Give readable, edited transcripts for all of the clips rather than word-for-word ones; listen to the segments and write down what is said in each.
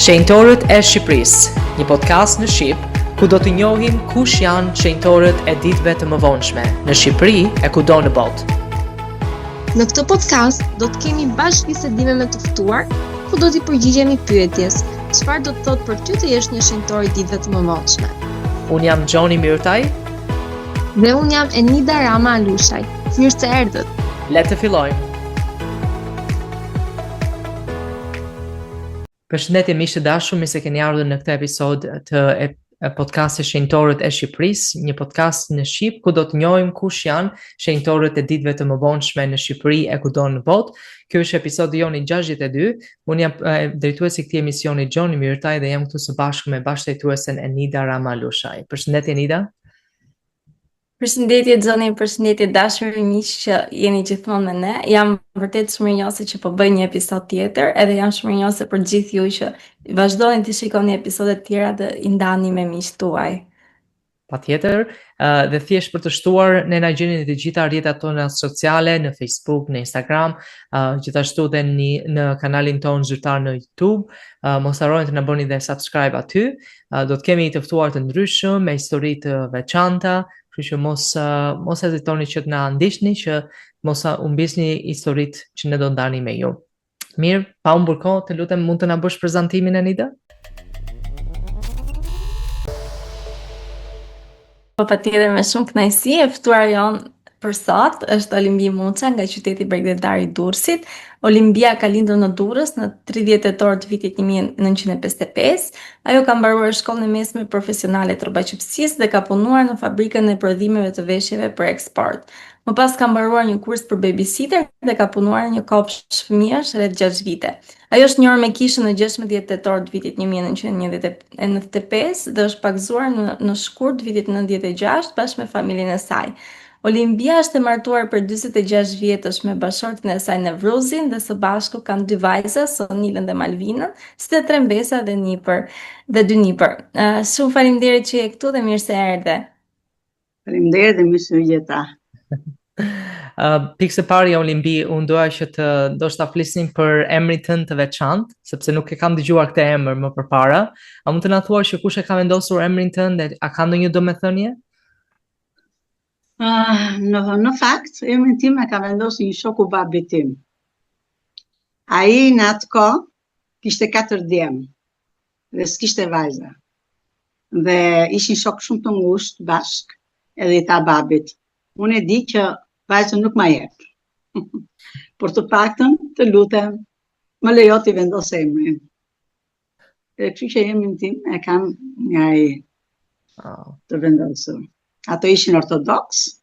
Shenjtorët e Shqipërisë, një podcast në Shqip, ku do të njohim kush janë shenjtorët e ditëve të mëvonshme në Shqipëri e kudo në botë. Në këtë podcast do të kemi bashkë bisedime me të ftuar, ku do t'i përgjigjemi pyetjes: çfarë do të thotë për ty të jesh një shenjtor i ditëve të mëvonshme? Unë jam Gjoni Myrtaj. Dhe unë jam Enida Rama Alushaj. Mirë se erdhët. Le të fillojmë. Përshëndetje miq të dashur, mirë se keni ardhur në këtë episod të podcastit Shenjtorët e Shqipërisë, një podcast në Shqip ku do të njohim kush janë shenjtorët e ditëve të mëvonshme në Shqipëri e kudo në botë. Ky është episodi joni 62. Unë jam drejtuesi i këtij emisioni Gjoni Myrtaj dhe jam këtu së bashku me bashkëdrejtuesen Enida Rama Alushaj. Përshëndetje Enida. Përshëndetje Gjoni, përshëndetje dashur miq që jeni gjithmonë me ne. Jam vërtet shumë mirënjohëse që po bëj një episod tjetër, edhe jam shumë mirënjohëse për gjithë ju që vazhdoni të shikoni episode të tjera dhe i ndani me miqtë tuaj. Patjetër, dhe thjesht për të shtuar, ne na gjeni në të gjitha rrjetet tona sociale, në Facebook, në Instagram, gjithashtu edhe në kanalin tonë zyrtar në YouTube. Mos harroni të na bëni dhe subscribe aty. Do të kemi të ftuar të ndryshëm me histori të veçanta. Kështu që mos hezitoni që të na ndiqni, që mos humbisni historitë që ne do ndani me ju. Mirë, pa humbur kohë, të lutem mund të na bësh prezantimin Enida? Po patjetër, me shumë kënaqësi. E ftuar jonë për sot është Olimbi Muça nga qyteti bregdetar i Durrësit. Olimbia ka lindur në Durrës në 30 tetor të vitit 1955. Ajo ka mbaruar shkollën e mesme profesionale të rrobaqëpsisë dhe ka punuar në fabrikën e prodhimeve të veshjeve për eksport. Më pas ka mbaruar një kurs për babysitter dhe ka punuar në një kopshт fëmijësh rreth 6 vite. Ajo është njohur me kishën në 16 tetor të vitit 1995 dhe është pagzuar në shkurt të vitit 96 bashkë me familjen e saj. Olimbia është e martuar për 46 vjetësh me bashortin e saj Nevruzin dhe së bashku kanë 2 vajza, Sonilën dhe Malvinën, si dhe 3 mbesa dhe 2 nipër. Shumë faleminderit që je këtu dhe mirë se erdhe. Faleminderit dhe mirë se u gjeta. Pikë së pari Olimbi, unë doja që të ndoshta flisnim për emrin tënd të veçantë, sepse nuk e kam dëgjuar këtë emër më përpara. A mund të na thuash që kush e ka vendosur emrin tënd dhe a ka ndonjë domethënie? Në fakt, emrin tim e ka vendosur një shoku babit tim. Ai në atë kohë kishte 4 djemë dhe s'kishte vajza. Dhe ishin shok shumë të ngushtë bashk, edhe i tha babit: unë e di që vajzën nuk ma jep. Por të paktën, të lutem, më lejo t'i vendos emrin. Kështu që emrin tim e kam nga ai të vendosur. Ato ishin ortodoks,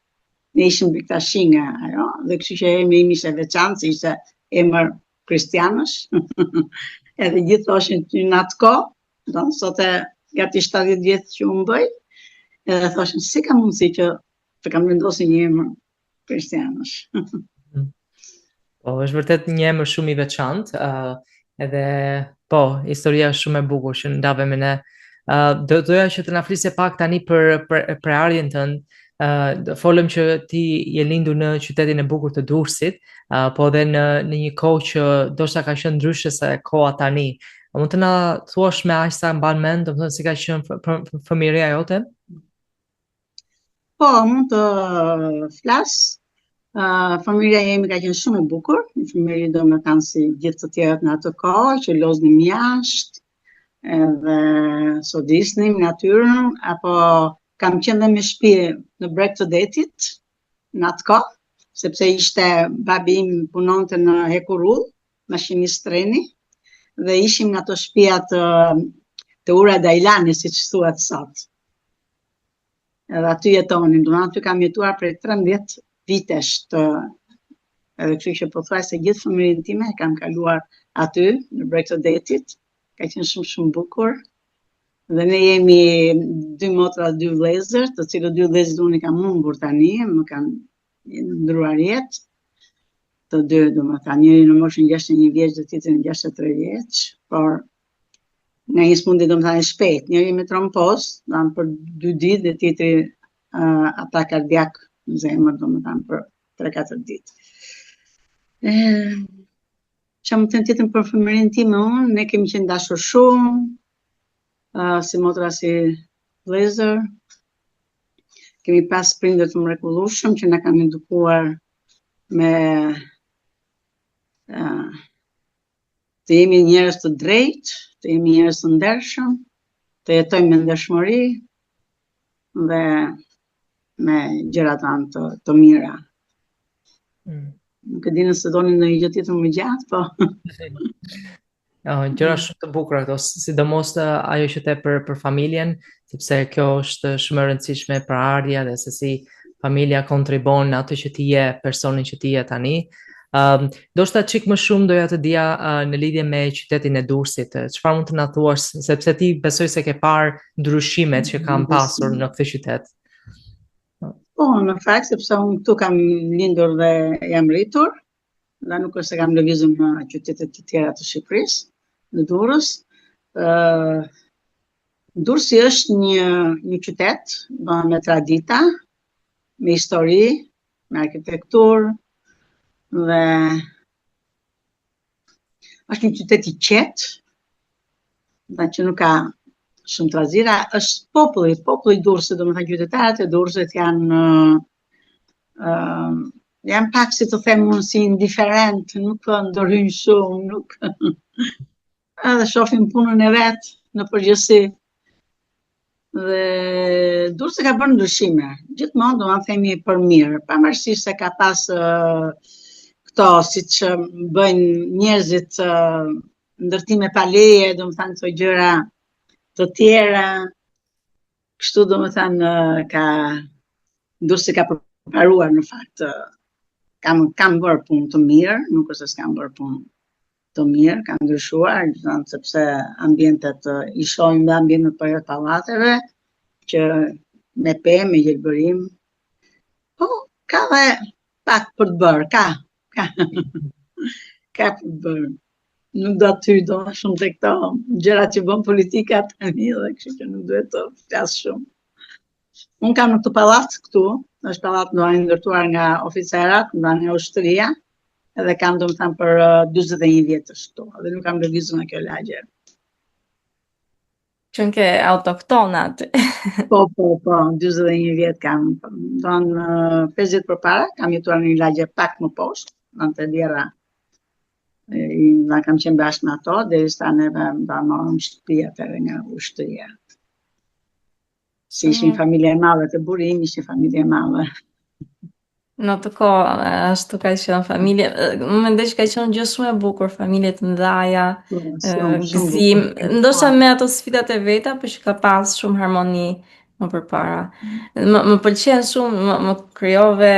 ne ishim biktashi nga ajo, dhe kështu që emri im ishte veçantë, ishte emër kristianësh. Edhe gjithë thoshin që në atë kohë, sot e gati 70 vjetë që unë bëj, edhe thoshin si ka mundësi që të kam vendosur një emër kristianësh. Po, është vërtet një emër shumë i veçantë, edhe po, historia është shumë e bukur që ndave me ne. Doja që të na flisje pak tani për ardhjen tënd. Folëm që ti je lindur në qytetin e bukur të Durrësit, po edhe në një kohë që ndoshta ka qenë ndryshe se koha tani. A mund të na thuash me aq sa mban mend, domethënë si ka qenë fëmijëria jote? Po, mund të flas. Familja jemi ka qenë shumë e bukur, një fëmijëri domethënë si gjithë të tjerët në atë kohë, që loznim jashtë, edhe sodisnim natyrën, apo kam qenë dhe me shtëpi në breg të detit në atë kohë, sepse ishte babi im punonte në Hekurull, mashinist treni, dhe ishim në ato shtëpia të Ura Dajlani, siç thuhet sot. Edhe aty jetonim, domethënë aty kam jetuar për 13 vitesh edhe kështu që po thuaj se gjithë fëmijën time e kam kaluar aty në breg të detit. Ka qenë shumë bukur. Dhe ne jemi 2 motra, 2 vëllezër, të cilët 2 vëllezër unë i kam humbur tani, më kanë ndruar jetë. Të 2, domethënë, njëri në moshën 61 vjeç dhe tjetri në 63 vjeç, por nga një smundje domethënë shpejt, njëri me tromboz, për 2 ditë dhe tjetri atak kardiak në zemër, domethënë për 3-4 ditë. që më të tjetën për fëmërin time unë, ne kemi qenë dashur shumë, si motra si vëllezër. Kemi pas prindër të mrekullueshëm që na kanë edukuar me të jemi njerëz të drejtë, të jemi njerëz të ndershëm, të jetojmë me ndershmëri dhe me gjëra të mira. Nuk e di nëse doni ndonjë gjë tjetër më gjatë, po. Gjëra shumë të bukura këto, sidomos ajo që the për familjen, sepse kjo është shumë e rëndësishme për ardhja dhe se si familja kontribon në atë që ti je, personin që ti je tani. Do shta çik më shumë doja të dija në lidhje me qytetin e Durrësit, çfarë mund të na thuash, sepse ti besoj se ke parë ndryshimet që kanë pasur në këtë qytet. Po, në fakt, sepse unë këtu kam lindur dhe jam rritur, dhe nuk është se kam lëvizur në qytetet të tjera të Shqipërisë, në Durrës. Durrësi është një qytet me tradita, me histori, me arkitekturë, dhe është një qytet i qetë, dhe që nuk ka shumë trazira, është populli i Durrësit, domethënë qytetarët e Durrësit janë pak, si të them unë, si indiferent, nuk ndërhyjnë shumë, nuk edhe shohin punën e vet në përgjithësi. Dhe Durrësi ka bërë ndryshime, gjithmonë do të themi për mirë, pavarësisht se ka pas këto siç bëjnë njerëzit ndërtime pa leje, domethënë këto gjëra të tjera, kështu domethënë Durrësi ka përparuar në fakt, kam bërë punë të mirë, nuk është se s'kam bërë punë të mirë, ka ndryshuar, sepse ambientet i shohim dhe ambientet për jashtë pallateve, që me pemë, me gjelbërim, po ka dhe pak për të bërë, ka për të bërë. Nuk do të hyj shumë tek këto gjërat që bën politika tani, dhe kështu që nuk duhet të flas shumë. Unë kam në këtë pallat këtu, është pallat ndërtuar nga oficerat, nga ushtria, edhe kam domethënë për 41 vjetësh këtu, dhe nuk kam lëvizur në kjo lagje. Që ke autoktone aty. Po, 41 vjet kam. Don 5 vjet përpara kam jetuar në një lagje pak më poshtë, në të djera. Na kam qenë bashkë me ato, derisa neve morëm shtëpi atëherë nga ushtria. Si ishin familje e madhe të burim, ishin familje e madhe. Në të kohë, ashtu ka qenë familje, më mendoj që ka qenë gjë shumë e bukur, familje të ndaja, gëzim, ndoshta me ato sfidat e veta, por që ka pas shumë harmoni më përpara. Më pëlqen shumë, më krijove,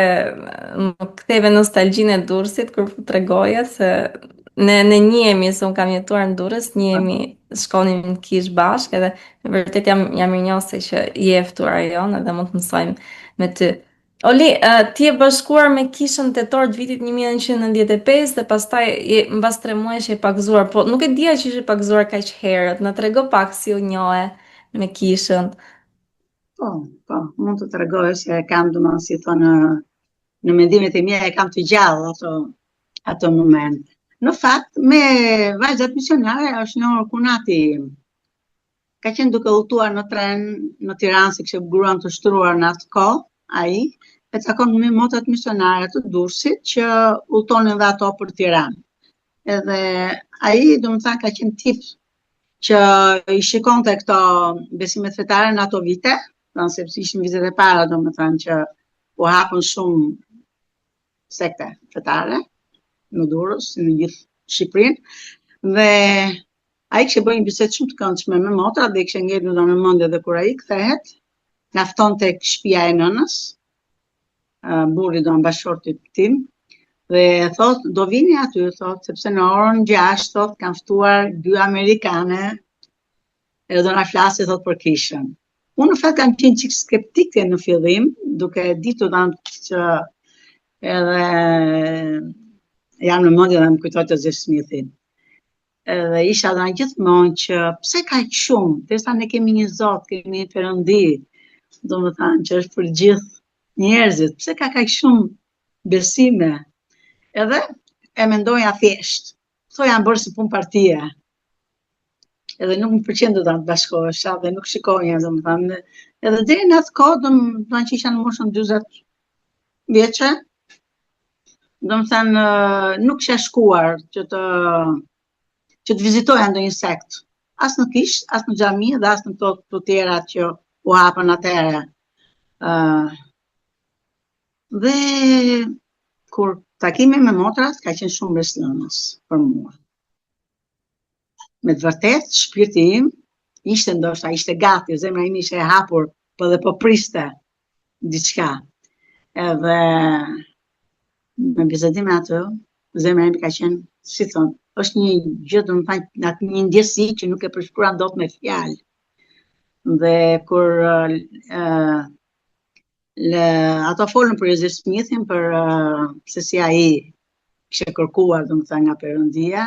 më ktheve nostalgjinë e Durrësit kur tregoje se ne njihemi, se unë kam jetuar në Durrës, njihemi, shkonim në kishë bashkë, edhe vërtet jam mirënjohëse që je e ftuar jon, edhe mund të mësojmë me ty. Oli, ti e bashkuar me kishën tetor të vitit 1995 dhe pastaj mbas 3 muajsh e pagzuar, po nuk e dija që ishe pagzuar kaq herët. Na trego pak si u njohe me kishën. Po, mund të tregoj se kam domethënë si thonë në mendimet e mia e kam të gjallë ato moment. Në fakt, me vajzat misionare është njohur kunati im. Ka qenë duke udhëtuar në tren në Tiranë, si kishte gruan të shtruar në atë kohë, ai e takon me motrat misionare të Durrësit që udhëtonin dhe ato për Tiranë. Edhe ai domethënë ka qenë tip që i shikonte këto besimet fetare në ato vite, sepse ishin vitet e para domethënë që u hapën shumë sekte fetare në Durrës, në gjithë Shqipërinë, dhe ai kishte bërë një bisedë shumë të këndshme me motrat dhe kishte ngjitur në mendje dhe kur ai kthehet, na fton tek shtëpia e nënës, burri do bashortit tim, dhe thot, do vini aty, thot, sepse në orën 6, thot, kanë ftuar 2 amerikane, edhe do na flasi, thot, për kishën. Unë në fakt kam qenë çik skeptike në fillim, duke ditur që edhe jam në mendje dhe më kujtoj të Zef Smithin. Dhe isha dhe gjithmonë që pse kaq shumë, derisa ne kemi një Zot, kemi një Perëndi, domethënë që është për gjithë njerëzit, pse ka kaq shumë besime. Edhe e mendoja thjesht, Këto janë bërë si punë partie. Edhe nuk më pëlqen do ta bashkohesha dhe nuk shikoja, domethënë. Edhe deri në atë kohë, domethënë që isha në moshën 40 vjeçë, domethënë nuk kisha shkuar që të vizitoja ndonjë sekt. As në kishë, as në xhami dhe as në të tjera që u hapën atëherë. Dhe kur takimi me motrat ka qenë shumë beslënës për mua. Me të vërtet, shpirti im ishte gati, zemra ime ishte e hapur, po priste diçka. Edhe me bisedim me atë, zemra ime ka qenë, si thonë, është një gjë, domethënë, një ndjesi që nuk e përshkruan dot me fjalë. Dhe kur ato folën për Joseph Smithin, për se si ai kishte kërkuar, domethënë, nga Perëndia.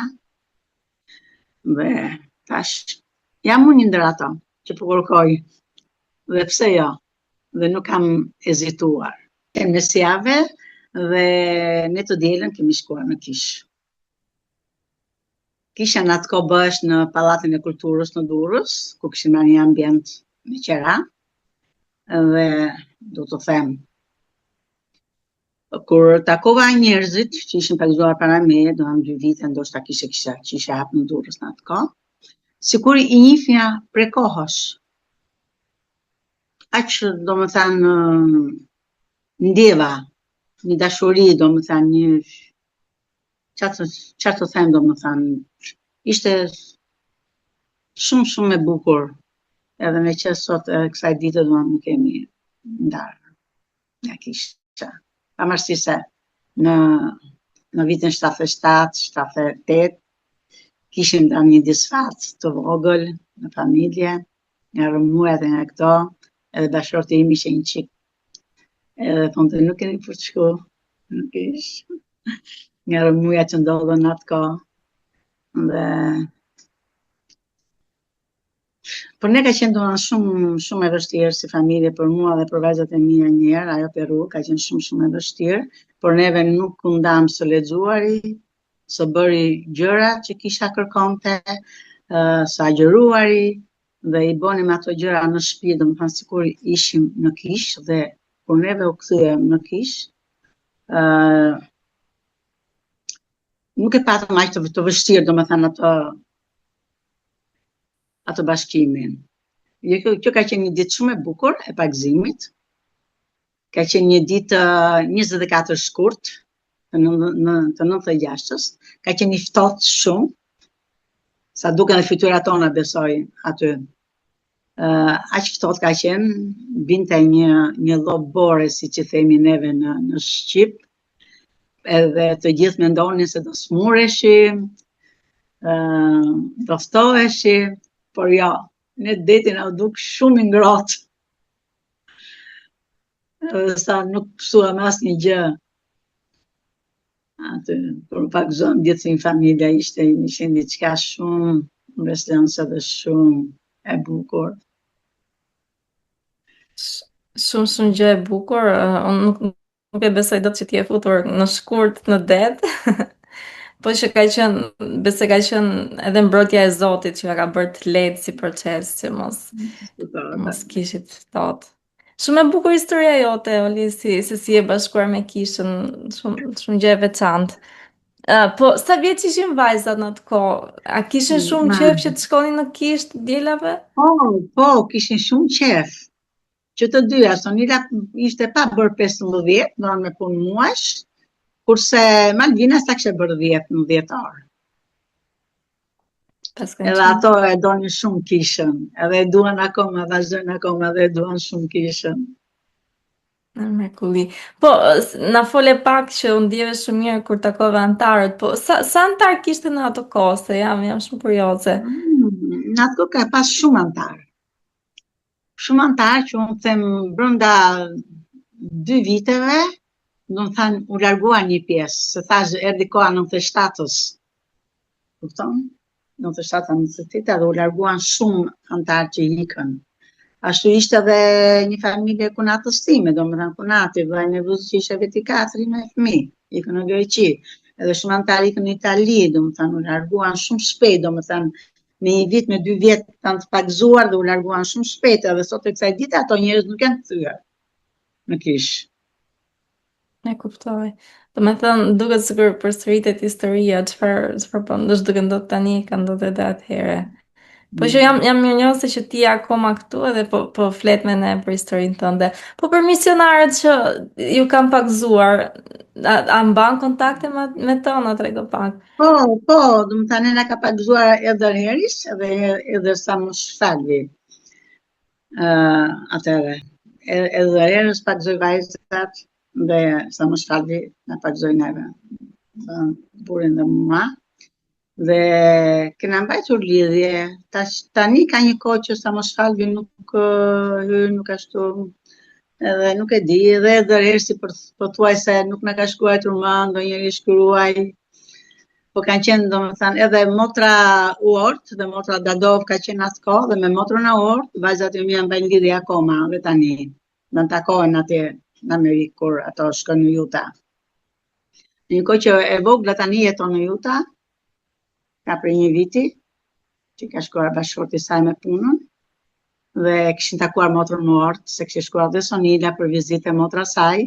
Dhe tash, jam unë një ndër ato që po kërkoj. Dhe pse jo? Dhe nuk kam ezituar. Kem mesjave dhe ne të dielën kemi shkuar në kishë. Kisha në atë kohë bëhesh në Pallatin e Kulturës në Durrës, ku kishim marrë një ambient me qera. Dhe do të them, kur takova njerëzit që ishin paguar para meje, do në 2 vite, ndoshta kisha hapë në Durrës në atë kohë, sikur i njihja prej kohësh. Aq domethënë ndjeva një dashuri, domethënë një çfarë të them, domethënë ishte shumë e bukur. Edhe me që sot kësaj dite nuk kemi ndarë nga kisha. Pavarësisht se në vitin 77, 78, kishim ndarë një disfat të vogël në familje, nga rëmuja dhe nga këto, edhe bashkërti im ishe një qik. Edhe thonë nuk keni për të shku, nuk ish. Nga rëmuja që ndodhën në atë kohë. Dhe por ne ka qenë domethënë shumë e vështirë si familje për mua dhe për vajzat e mia njëherë, ajo Peru ka qenë shumë e vështirë, por neve nuk u ndam së lexuari, së bëri gjëra që kisha kërkonte, së agjëruari dhe i bënim ato gjëra në shtëpi, domethënë sikur ishim në kishë dhe kur neve u kthyem në kishë, nuk e patëm aq të vështirë domethënë atë bashkimin. Kjo ka qenë një ditë shumë e bukur e pagëzimit. Ka qenë një ditë 24 shkurt të 96-s. Ka qenë një ftohtë shumë. Sa duken dhe fytyrat tona besoj aty. Aq ftohtë ka qenë, binte një lloj bore, siç i themi neve në Shqip. Edhe të gjithë mendonin se do smureshim, do ftoheshim. Por jo, ne detin u duk shumë i ngrohtë. Edhe sa nuk pësuam asnjë gjë. Atë, kur pagëzon gjithë si një familja, ishte diçka shumë mbështetëse dhe shumë e bukur. Shumë gjë e bukur. Unë nuk e besoj dot që ti e futur në shkurt në det. Po që ka qenë edhe mbrojtja e Zotit që ka bërë të lehtë si proces që mos kishit ftohtë. Shumë e bukur historia jote, Oli, se si e bashkuar me kishën, shumë gjë e veçantë. Po sa vjeç ishin vajzat në atë kohë? A kishin shumë qejf që të shkonin në kishë të dielave? Po, kishin shumë qejf. Që të dyja, Sonila ishte pa bërë 15, do me punë muash. Kurse Malvina sa kishte bërë 10 orë. Edhe ato e donin shumë kishën, edhe e duan akoma, vazhdojnë akoma dhe e duan shumë kishën. Mrekulli. Po, na fole pak që u ndjeve shumë mirë kur takove antarët, po sa antar kishte në ato kohë, se jam shumë kurioze. Në ato kohë ka pas shumë antar. Shumë antar që unë them brenda 2 viteve, do të thënë, u largua një pjesë, se thash erdhi koha 97-s. Kupton? 97-98 dhe u larguan shumë antar që ikën. Ashtu ishte edhe një familje kunatës time, domethënë kunati, vllai nevuz që ishte veti 4 me fëmijë, ikën në Greqi. edhe shumë antarë ikën në Itali, domethënë u larguan shumë shpejt, domethënë me 1 vit, me 2 vjet kanë të pagzuar dhe u larguan shumë shpejt, edhe sot e kësaj dite ato njerëz nuk janë kthyer në kish. E kuptoj. Do me thënë, duket sikur përsëritet historia, çfarë po është duke ndodhur tani, ka ndodhur edhe atëherë. Po që jam mirënjohëse që ti je akoma këtu edhe po flet me ne për historinë tënde. Po për misionarët që ju kanë pagzuar, a mban kontakte me to, na trego pak? Po, domethënë na ka pagzuar edhe Heris edhe Samos Falvi. Atëre. Edhe Heris pagzoi vajzat dhe Samos Falvi na pagzoi neve. Burin dhe mua. Dhe kena mbajtur lidhje. Tani ka një kohë që Samos Falvi nuk hyn, nuk ashtu, edhe nuk e di, edhe Hersi po thuaj se nuk na ka shkruar më, ndonjëri shkruaj. Po kanë qenë, domethënë, edhe motra Uort dhe motra Dadov ka qenë atë kohë, dhe me motrën Uort, vajzat e mia mbajnë lidhje akoma dhe tani. Do të takohen atje në Amerikë kur ato shkojnë në Utah. Një kohë që e vogla tani jeton në Utah, ka për 1 viti, që ka shkuar bashkëshorti saj me punën, dhe kishin takuar motrën Uort, se kishin shkuar dhe Sonila për vizitë e motra saj,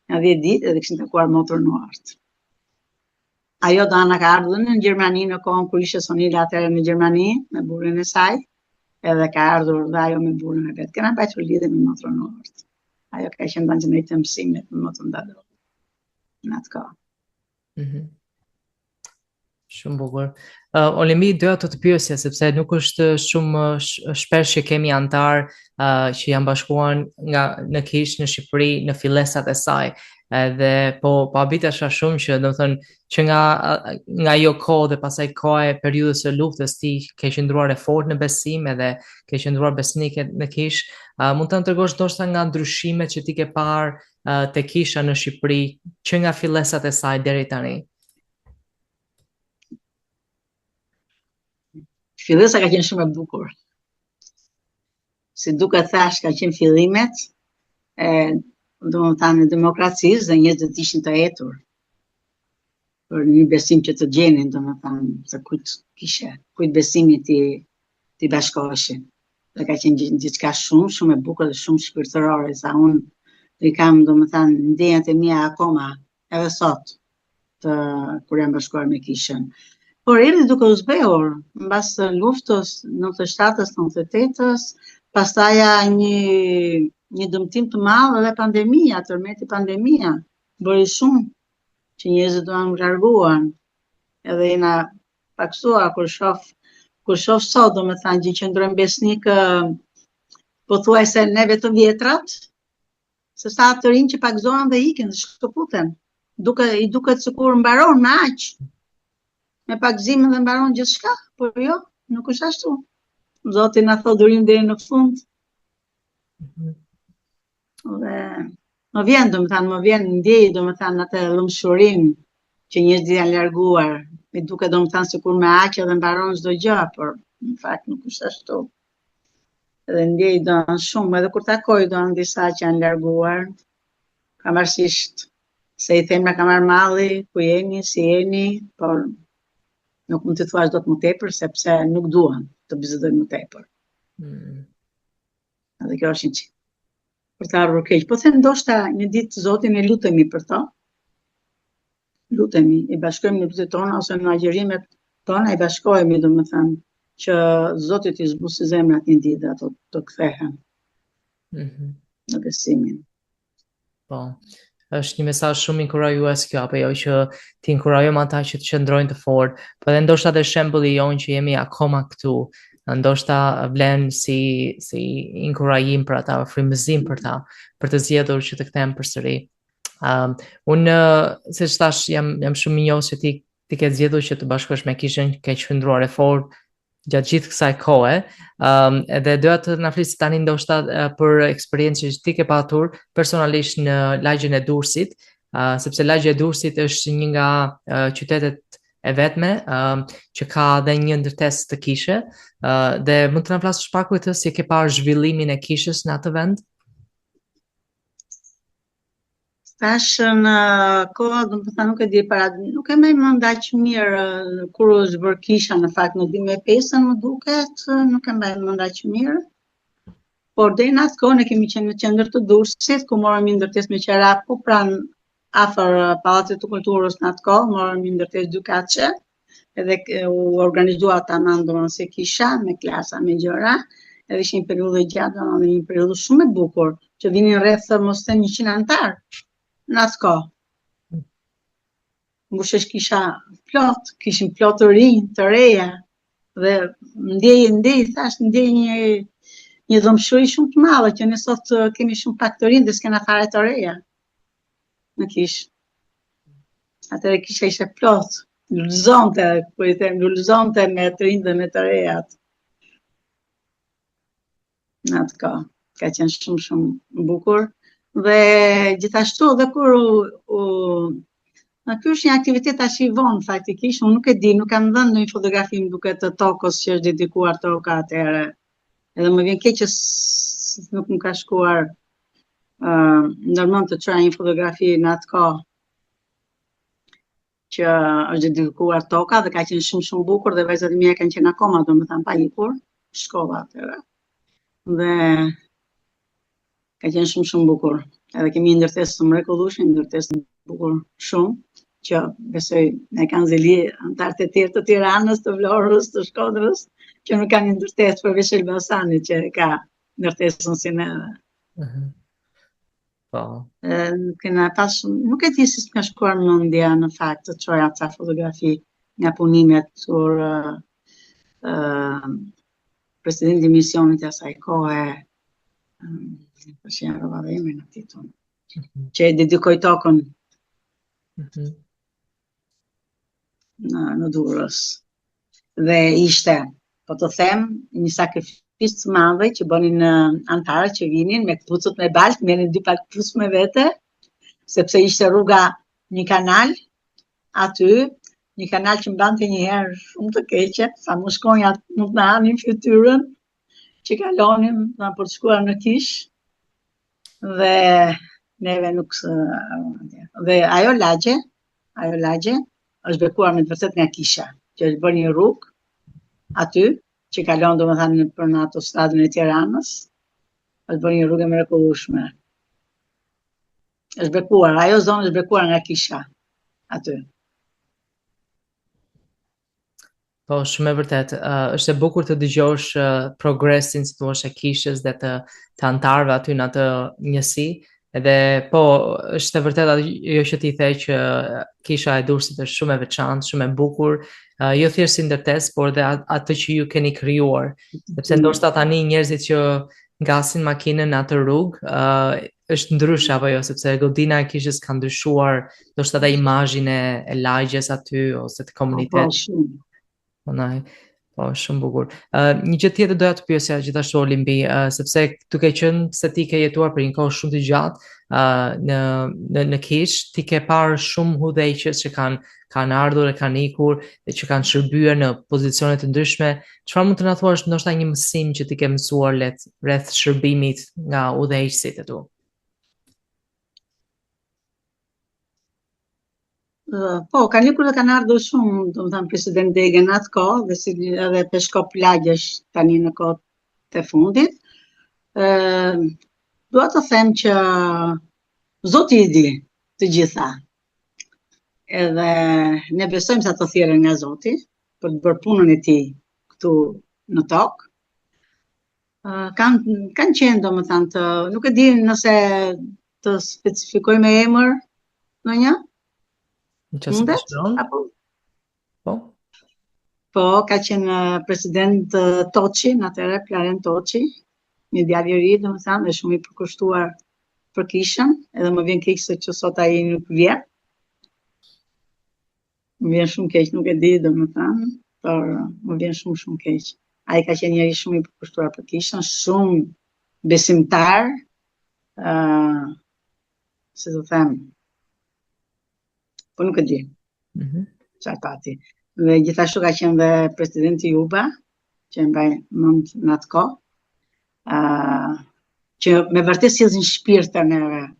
në 10 ditë edhe kishin takuar motrën Uort. Ajo Dana ka ardhur në Gjermani në kohën kur ishte Sonila atëherë në Gjermani me burrin e saj, edhe ka ardhur dhe ajo me burrin e vet. Kena mbajtur lidhje me motrën Uort. Ajo ka qenë banxhënit të mësimit me motrën Dadov. Në atë kohë. Shumë bukur. Olemi, doja të pyesja, sepse nuk është shumë shpesh që kemi antar që janë bashkuar në kish në Shqipëri në fillesat e saj. Edhe po habitasha shumë që domethënë që nga ajo kohë dhe pasaj koha e periudhës së luftës ti ke qëndruar e fortë në besim edhe ke qëndruar besnike në kish. Mund të na tregosh ndoshta nga ndryshimet që ti ke parë te kisha në Shqipëri që nga fillesat e saj deri tani? Fillesa ka qenë shumë e bukur. Si duke thash, ka qenë fillimet domethënë demokracisë dhe njerëzit ishin të etur për një besim që të gjenin, domethënë se kujt besimi ti bashkoheshin. Dhe ka qenë diçka shumë e bukur dhe shumë shpirtërore, sa unë i kam domethënë ndjenjat e mia akoma edhe sot kur jam bashkuar me kishën. Por erdhi duke u zbehur mbas luftës 97-s, 98-s, pastaj një dëmtim të madh edhe pandemia, tërmeti pandemia, bëri shumë që njerëzit duan larguan. Edhe jena paksuar kur shoh sot, domethënë që qëndrojnë besnik pothuajse neve të vjetrat, se sa të rinj që pagzohen dhe ikin dhe shkëputen. I duket sikur mbaron me aq. Me pagzimin dhe mbaron gjithçka, por jo, nuk është ashtu. Zoti na thotë durim deri në fund. Dhe më vjen ndjej domethënë atë lëmshurim që njerëzit janë larguar. Mi duket domethënë sikur me aq edhe mbaron çdo gjë, por në fakt nuk është ashtu. Edhe ndjej don shumë, edhe kur takoj don disa që janë larguar, pavarësisht se i them na ka marrë malli, ku jeni, si jeni, por nuk mund të thuash dot më tepër, sepse nuk duan të bisedojnë më tepër. Edhe kjo është një çik. Për të ardhur keq. Po them ndoshta një ditë Zotin e lutemi për to. Lutemi, i bashkojmë në lutjet tona ose në agjërimet tona, i bashkohemi domethënë që Zoti t'i zbusë zemrat një ditë dhe ato të kthehen. Në besimin. Po. Është një mesazh shumë inkurajues kjo, apo jo, që ti inkurajojmë ata që të qëndrojnë të fortë, po edhe ndoshta edhe shembulli jonë që jemi akoma këtu, ndoshta vlen si inkurajim për ata, frymëzim për ta, për të zgjedhur që të kthehen përsëri. Unë, siç thash, jam shumë i njohur se ti ke zgjedhur që të bashkohesh me kishën, ke qëndruar e fortë gjatë gjithë kësaj kohe, edhe doja të na flisë tani ndoshta për eksperiencën që ti ke patur personalisht në lagjen e Durrësit, sepse lagja e Durrësit është një nga qytetet e vetme që ka dhe një ndërtesë të kishe, dhe mund të na flasësh pak për këtë, si ke parë zhvillimin e kishës në atë vend? Tash në kohë, do të thënë nuk e di nuk e më aq mirë kur është bërë kisha në fakt në 2005 më duket, nuk e mbaj mend aq mirë. Por deri në atë kohë ne kemi qenë në qendër të Durrësit, ku morëm një ndërtesë me qera po pranë afër Pallatit të Kulturës në atë kohë, morëm një ndërtesë dy katëshe, edhe u organizua tamam domethënë si kisha me klasa me gjëra, edhe ishte një periudhë gjatë, domethënë një periudhë shumë e bukur, që vinin rreth mos të 100 antar. Në atë kohë. Mbushesh kisha plot, kishin plot të rinj, të reja, dhe ndjej një dhëmshuri shumë të madhe, që ne sot kemi shumë pak të rinj dhe s'kena fare të reja. Në kishë. Atëherë kisha ishte plot, lulëzonte me të rinj dhe me të rejat. Në atë kohë. Ka qenë shumë bukur. Dhe gjithashtu edhe kur ky është një aktivitet tash i vonë faktikisht, unë nuk e di, nuk kam dhënë ndonjë fotografi më duket të tokës që është dedikuar toka atëherë. Edhe më vjen keq që nuk më ka shkuar ndërmend të çoj një fotografi në atë kohë që është dedikuar toka dhe ka qenë shumë bukur dhe vajzat e mia kanë qenë akoma domethënë pa ikur, shkova atëherë. Dhe ka qenë shumë bukur. Edhe kemi një ndërtesë të mrekullueshme, një ndërtesë të bukur shumë, që besoj ne kanë zeli antarët e tjerë të Tiranës, të Vlorës, të Shkodrës, që nuk kanë një ndërtesë përveç Elbasanit që ka ndërtesën si ne. Po. Kena pas, nuk e di si s'ka shkuar mendja në fakt të çoja ca fotografi nga punimet kur presidenti i misionit e asaj kohe që rrova dhe emrin atij tonë, që e dedikoi tokën në Durrës. Dhe ishte, po të them, një sakrificë të madhe që bënin antarët që vinin me kputucët me baltë, merrnin 2 palë kputuc me vete, sepse ishte rruga një kanal aty, një kanal që mbante një herë shumë të keqe, sa më shkonja nuk na hanin fytyrën, që kalonim për të shkuar në Kishë. Dhe neve nuk dhe ajo lagje është bekuar me të vërtet nga kisha, që është bërë një rrugë aty, që kalon domethënë për në autostradën e Tiranës, është bërë një rrugë e mrekullueshme. Është bekuar, ajo zonë është bekuar nga kisha aty. Po, shumë e vërtet. Është e bukur të dëgjosh progresin, si thua, e kishës dhe të antarëve aty në atë njësi. Edhe po, është e vërtet ajo që ti the që kisha e Durrësit është shumë e veçantë, shumë e bukur, jo thjesht si ndërtesë, por dhe atë që ju keni krijuar. Sepse ndoshta tani njerëzit që ngasin makinën në atë rrugë, është ndryshe apo jo, sepse godina e kishës ka ndryshuar, ndoshta edhe imazhin e lagjes aty ose të komunitetit. Po, shumë bukur. Një gjë tjetër doja të pyesja gjithashtu Olimbi, sepse duke qenë se ti ke jetuar për një kohë shumë të gjatë në Kishë, ti ke parë shumë udhëheqës që kanë ardhur e kanë ikur dhe që kanë shërbyer në pozicione të ndryshme. Çfarë mund të na thuash ndoshta një mësim që ti ke mësuar rreth shërbimit nga udhëheqësit e tu? Po, kanë ikur dhe kanë ardhur shumë, domethënë president Dege në atë kohë, dhe si edhe Peshkop Lagjesh tani në kohët e fundit. Dua të them që Zoti i di të gjitha. Edhe ne besojmë se ato thjerrën nga Zoti për të bërë punën e tij këtu në tokë. Kanë qenë domethënë nuk e di nëse të specifikoj me emër ndonjë. Mundet? Po, ka qenë president Toçi, në atëherë Klaren Toçi, një djalë i ri, domethënë, dhe shumë i përkushtuar për kishën, edhe më vjen keq se që sot ai nuk vjen. Më vjen shumë keq, nuk e di domethënë, por më vjen shumë keq. Ai ka qenë njëri shumë i përkushtuar për kishën, shumë besimtar, si të them, po nuk e di. Çfarë pati. Dhe gjithashtu ka qenë dhe presidenti Juba, që e mbaj mend në atë kohë, që me vërtet sjellin shpirtën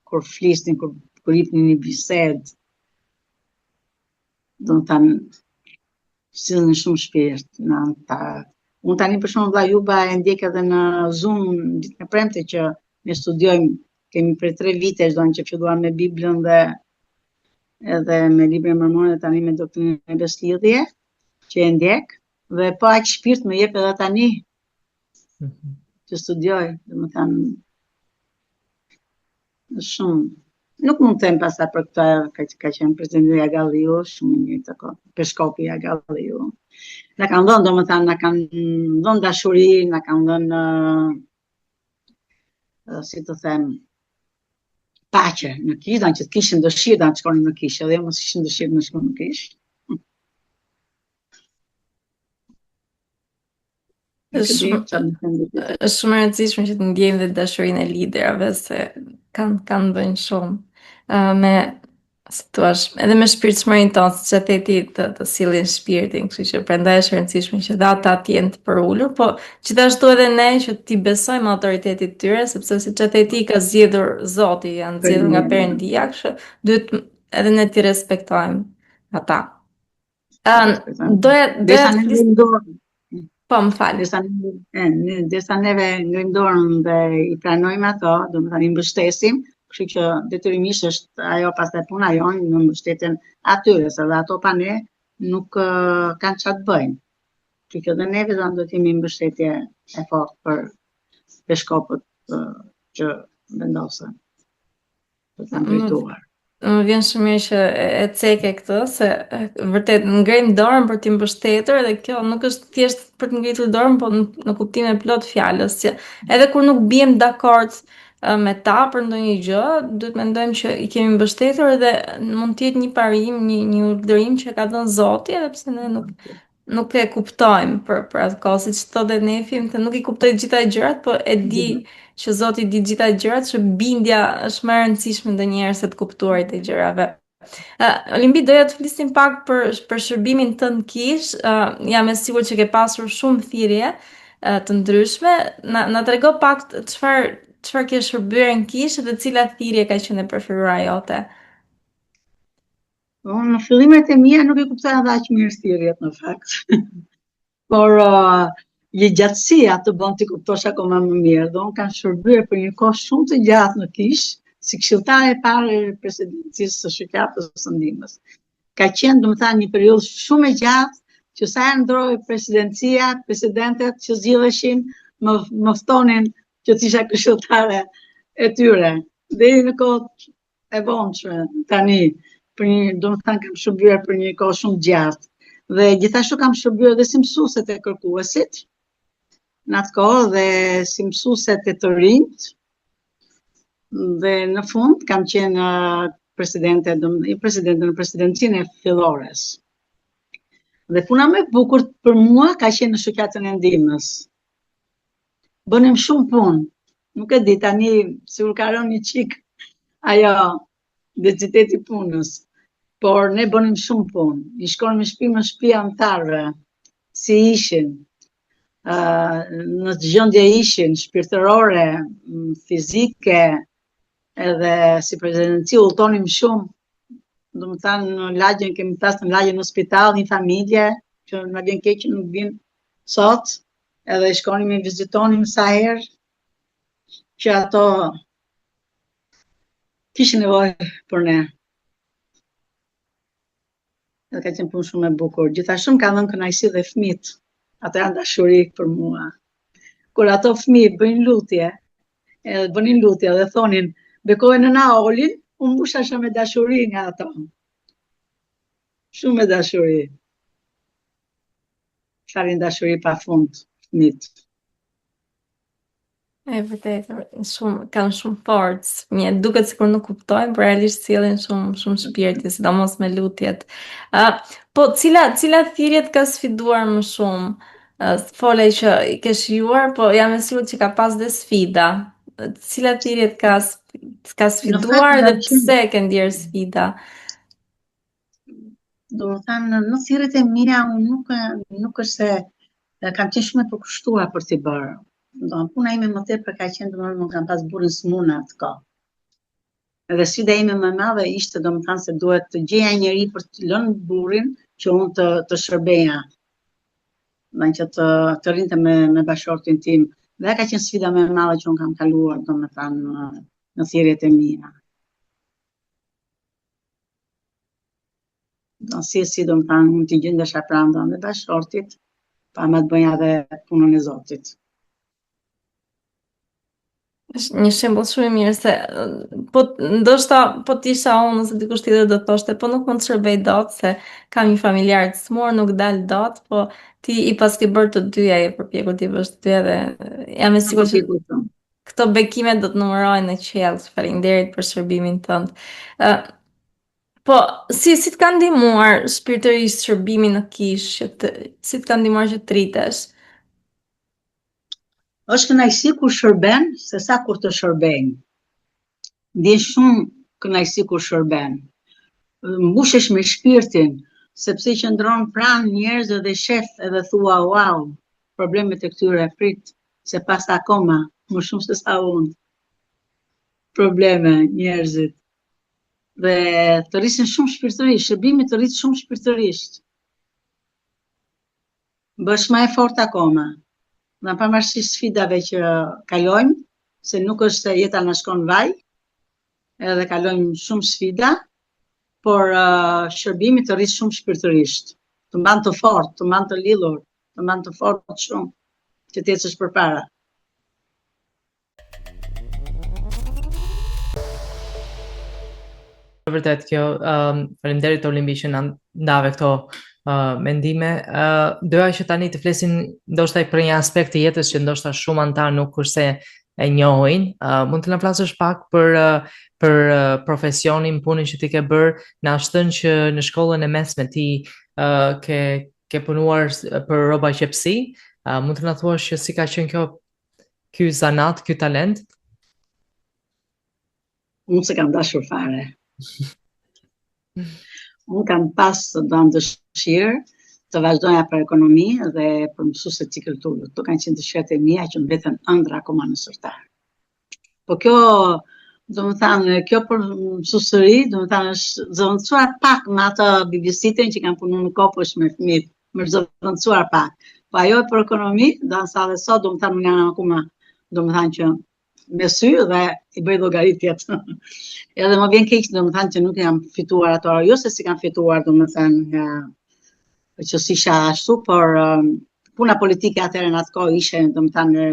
kur flisnin, kur kur jepni një bisedë, do të thënë, sillni shumë shpirt në ta. Unë tani për shembull vlla Juba e ndjek edhe në Zoom ditën e premte që ne studiojmë, kemi për 3 vite çdo që filluam me Biblën dhe edhe me librin mormon dhe tani me doktrinën e beslidhje që e ndjek dhe po aq shpirt më jep edhe tani që studioj, domethënë shumë. Nuk mund të them pastaj për këtë ka qenë presidenti Agalliu, shumë mirë të kohë, Peshkopi Agalliu. Na kanë dhënë, domethënë, na kanë dhënë dashuri, na kanë dhënë, si të them, paqe në kishë, që të kishin dëshirë të shkonin në kishë, edhe mos kishin dëshirë në shkonin në kishë. Është shumë e rëndësishme që të ndjejmë dhe dashurinë e liderave se kanë bëjnë shumë me si thua, edhe me shpirtshmërinë tonë, siç e theti të sillin shpirtin, kështu që prandaj është e rëndësishme që ata të jenë të përulur, po gjithashtu edhe ne që ti besojmë autoritetit tyre, sepse siç e theti ka zgjedhur Zoti, janë zgjedhur nga Perëndia, kështu duhet edhe ne t'i respektojmë ata. Doja po më fal. Derisa neve ngrim dorën dhe i pranojmë ato, domethënë i mbështesim, kështu që detyrimisht është ajo pastaj puna jonë në mbështetjen atyre, se dhe ato pa ne nuk kanë çfarë të bëjnë. Kështu që edhe neve do të jemi mbështetje e fortë për peshkopët që vendosen për të ndërtuar. Më vjen shumë mirë që e ceke këtë, se vërtet ngrim dorën për t'i mbështetur dhe kjo nuk është thjesht për të ngritur dorën, po në kuptimin e plot fjalës, që edhe kur nuk bijem dakord me ta për ndonjë gjë, duhet mendojmë që i kemi mbështetur dhe mund të jetë një parim, një urdhërim që ka dhënë Zoti, edhe pse ne nuk e kuptojmë për atë kohë, siç thotë Nefi, nuk i kuptoj të gjitha gjërat, po e di që Zoti di gjitha gjërat, që bindja është më e rëndësishme ndonjëherë se të kuptuarit e gjërave. Olimbi, doja të flisnim pak për shërbimin tënd kish. Jam e sigurt që ke pasur shumë thirrje të ndryshme. Na trego pak çfarë ke shërbyer në kish dhe cilat thirrje ka qenë e preferuara jote? Në fillimet e mia nuk e kuptoja dhe aq mirë thirrjet në fakt. Por gjatësia të bën t'i kuptosh akoma më mirë. Dhe unë kanë shërbyer për një kohë shumë të gjatë në kishë, si këshilltare e parë e presidencisë së shoqatës së ndihmës. Ka qenë, domethënë, një periudhë shumë e gjatë që sa herë ndroi presidencia, presidentet që zgjidheshin më ftonin që të isha këshilltare e tyre. Deri në kohë e vonshme tani, domethënë kam shërbyer për një kohë shumë gjatë. Dhe gjithashtu kam shërbyer edhe si mësuese të kërkuesit në atë kohë dhe si mësuese të rinjt. Dhe në fund kam qenë presidente në presidencinë e fillores. Dhe puna më e bukur për mua ka qenë në shoqatën e ndihmës. Bënim shumë punë. Nuk e di tani sigur ka rënë një çik ajo densiteti punës. Por ne bënim shumë punë. I shkonim në shtëpi anëtarëve, si ishin, në gjendje ishin, shpirtërore, fizike, edhe si presidenci udhtonim shumë. Domethënë në lagjen kemi pasur në lagjen në spital një familje që na vjen keq që nuk vin sot, edhe shkonim i vizitonim sa herë që ato kishin nevojë për ne. Dhe ka qenë punë shumë e bukur. Gjithashtu ka dhënë kënaqësi dhe fëmijët. Ato janë dashuri për mua. Kur ato fëmijë bëjnë lutje, bënin lutje dhe thonin bekojnë nëna Olin, unë mbusha me dashuri nga ato. Shumë me dashuri. Çfarë dashuri pafund fëmijët. E vërtet, kanë shumë forcë. Fëmijët duket sikur nuk kuptojnë, por realisht sjellin shumë shpirti, sidomos me lutjet. Po cilat thirrjet ka sfiduar më shumë? Folej që i ke shijuar, po jam e sigurt që ka pas dhe sfida. Cilat thirrjet ka sfiduar dhe pse ke ndier sfida? Domethënë, në thirrjet e mia unë nuk është se kam qenë shumë e përkushtuar për t'i bërë. Puna ime më tepër ka qenë domethënë kam pas burrin smuna atë kohë. Edhe sfida ime më e madhe ishte domethënë se duhet të gjeja një njeri për të lënë burrin që unë të shërbeja. Që të rrinte me bashortin tim. Dhe ka qenë sfida më e madhe që unë kam kaluar domethënë në thjerrjet e mia. Si domethënë mund t'i gjendesha pranë me bashortit, pa më të bëja edhe punën e Zotit. Është një shembull shumë i mirë se ndoshta po t'isha unë ose dikush tjetër do të thoshte po nuk mund të shërbej dot se kam një familjar të smur, nuk dal dot, po ti i paske bërë të dyja e përpjekur ti bësh të dyja dhe jam e sigurt që këto bekime do të numërohen në qiell. Faleminderit për shërbimin tënd. Po, si të ka ndihmuar shpirtërisht shërbimi në kishë, si të ka ndihmuar që të rritesh? Është kënaqësi kur shërben, se sa kur të shërbejnë. Ndjen shumë kënaqësi kur shërben. Mbushesh me shpirtin, sepse qëndron pranë njerëzve dhe shef edhe thua, wow, problemet e këtyre prit, se pas akoma, më shumë se sa unë. Probleme njerëzit. Dhe të rrisin shumë shpirtërisht, shërbimi të rrit shumë shpirtërisht. Bësh më e fortë akoma. Në pavarësisht sfidave që kalojmë, se nuk është se jeta na shkon vaj, edhe kalojmë shumë sfida, por shërbimi të rrit shumë shpirtërisht. Të mban të fortë, të mban të lidhur, të mban të fortë shumë, që të ecësh përpara. Vërtet kjo, faleminderit Olimbi që na ndave këto mendime. Doja që tani të flesin ndoshta për një aspekt të jetës që ndoshta shumë antar nuk kurse e njohin. Mund të na flasësh pak për profesionin, punën që ti ke bërë, na shtën që në shkollën e mesme ti ke punuar për rroba qepsi. Mund të na thuash që si ka qenë ky zanat, ky talent? Unë se kam dashur fare. Unë kam pas dëshirë të vazhdoja për ekonomi dhe për mësuese cikëlturë. Këto kanë qenë dëshirat e mia që mbeten ëndra akoma në sërtar. Po kjo, domethënë, kjo për mësuesëri, domethënë është zëvendësuar pak me atë babysitter që kanë punuar në kopësh me fëmijët, më zëvendësuar pak. Po ajo për ekonomi, dansa dhe sot, domethënë më janë akoma, domethënë që me sy dhe i bëj llogaritjet. Edhe më vjen keq domethënë që nuk jam fituar ato, jo se si kam fituar domethënë nga që s'isha ashtu, por puna politike atëherë në atë kohë ishte domethënë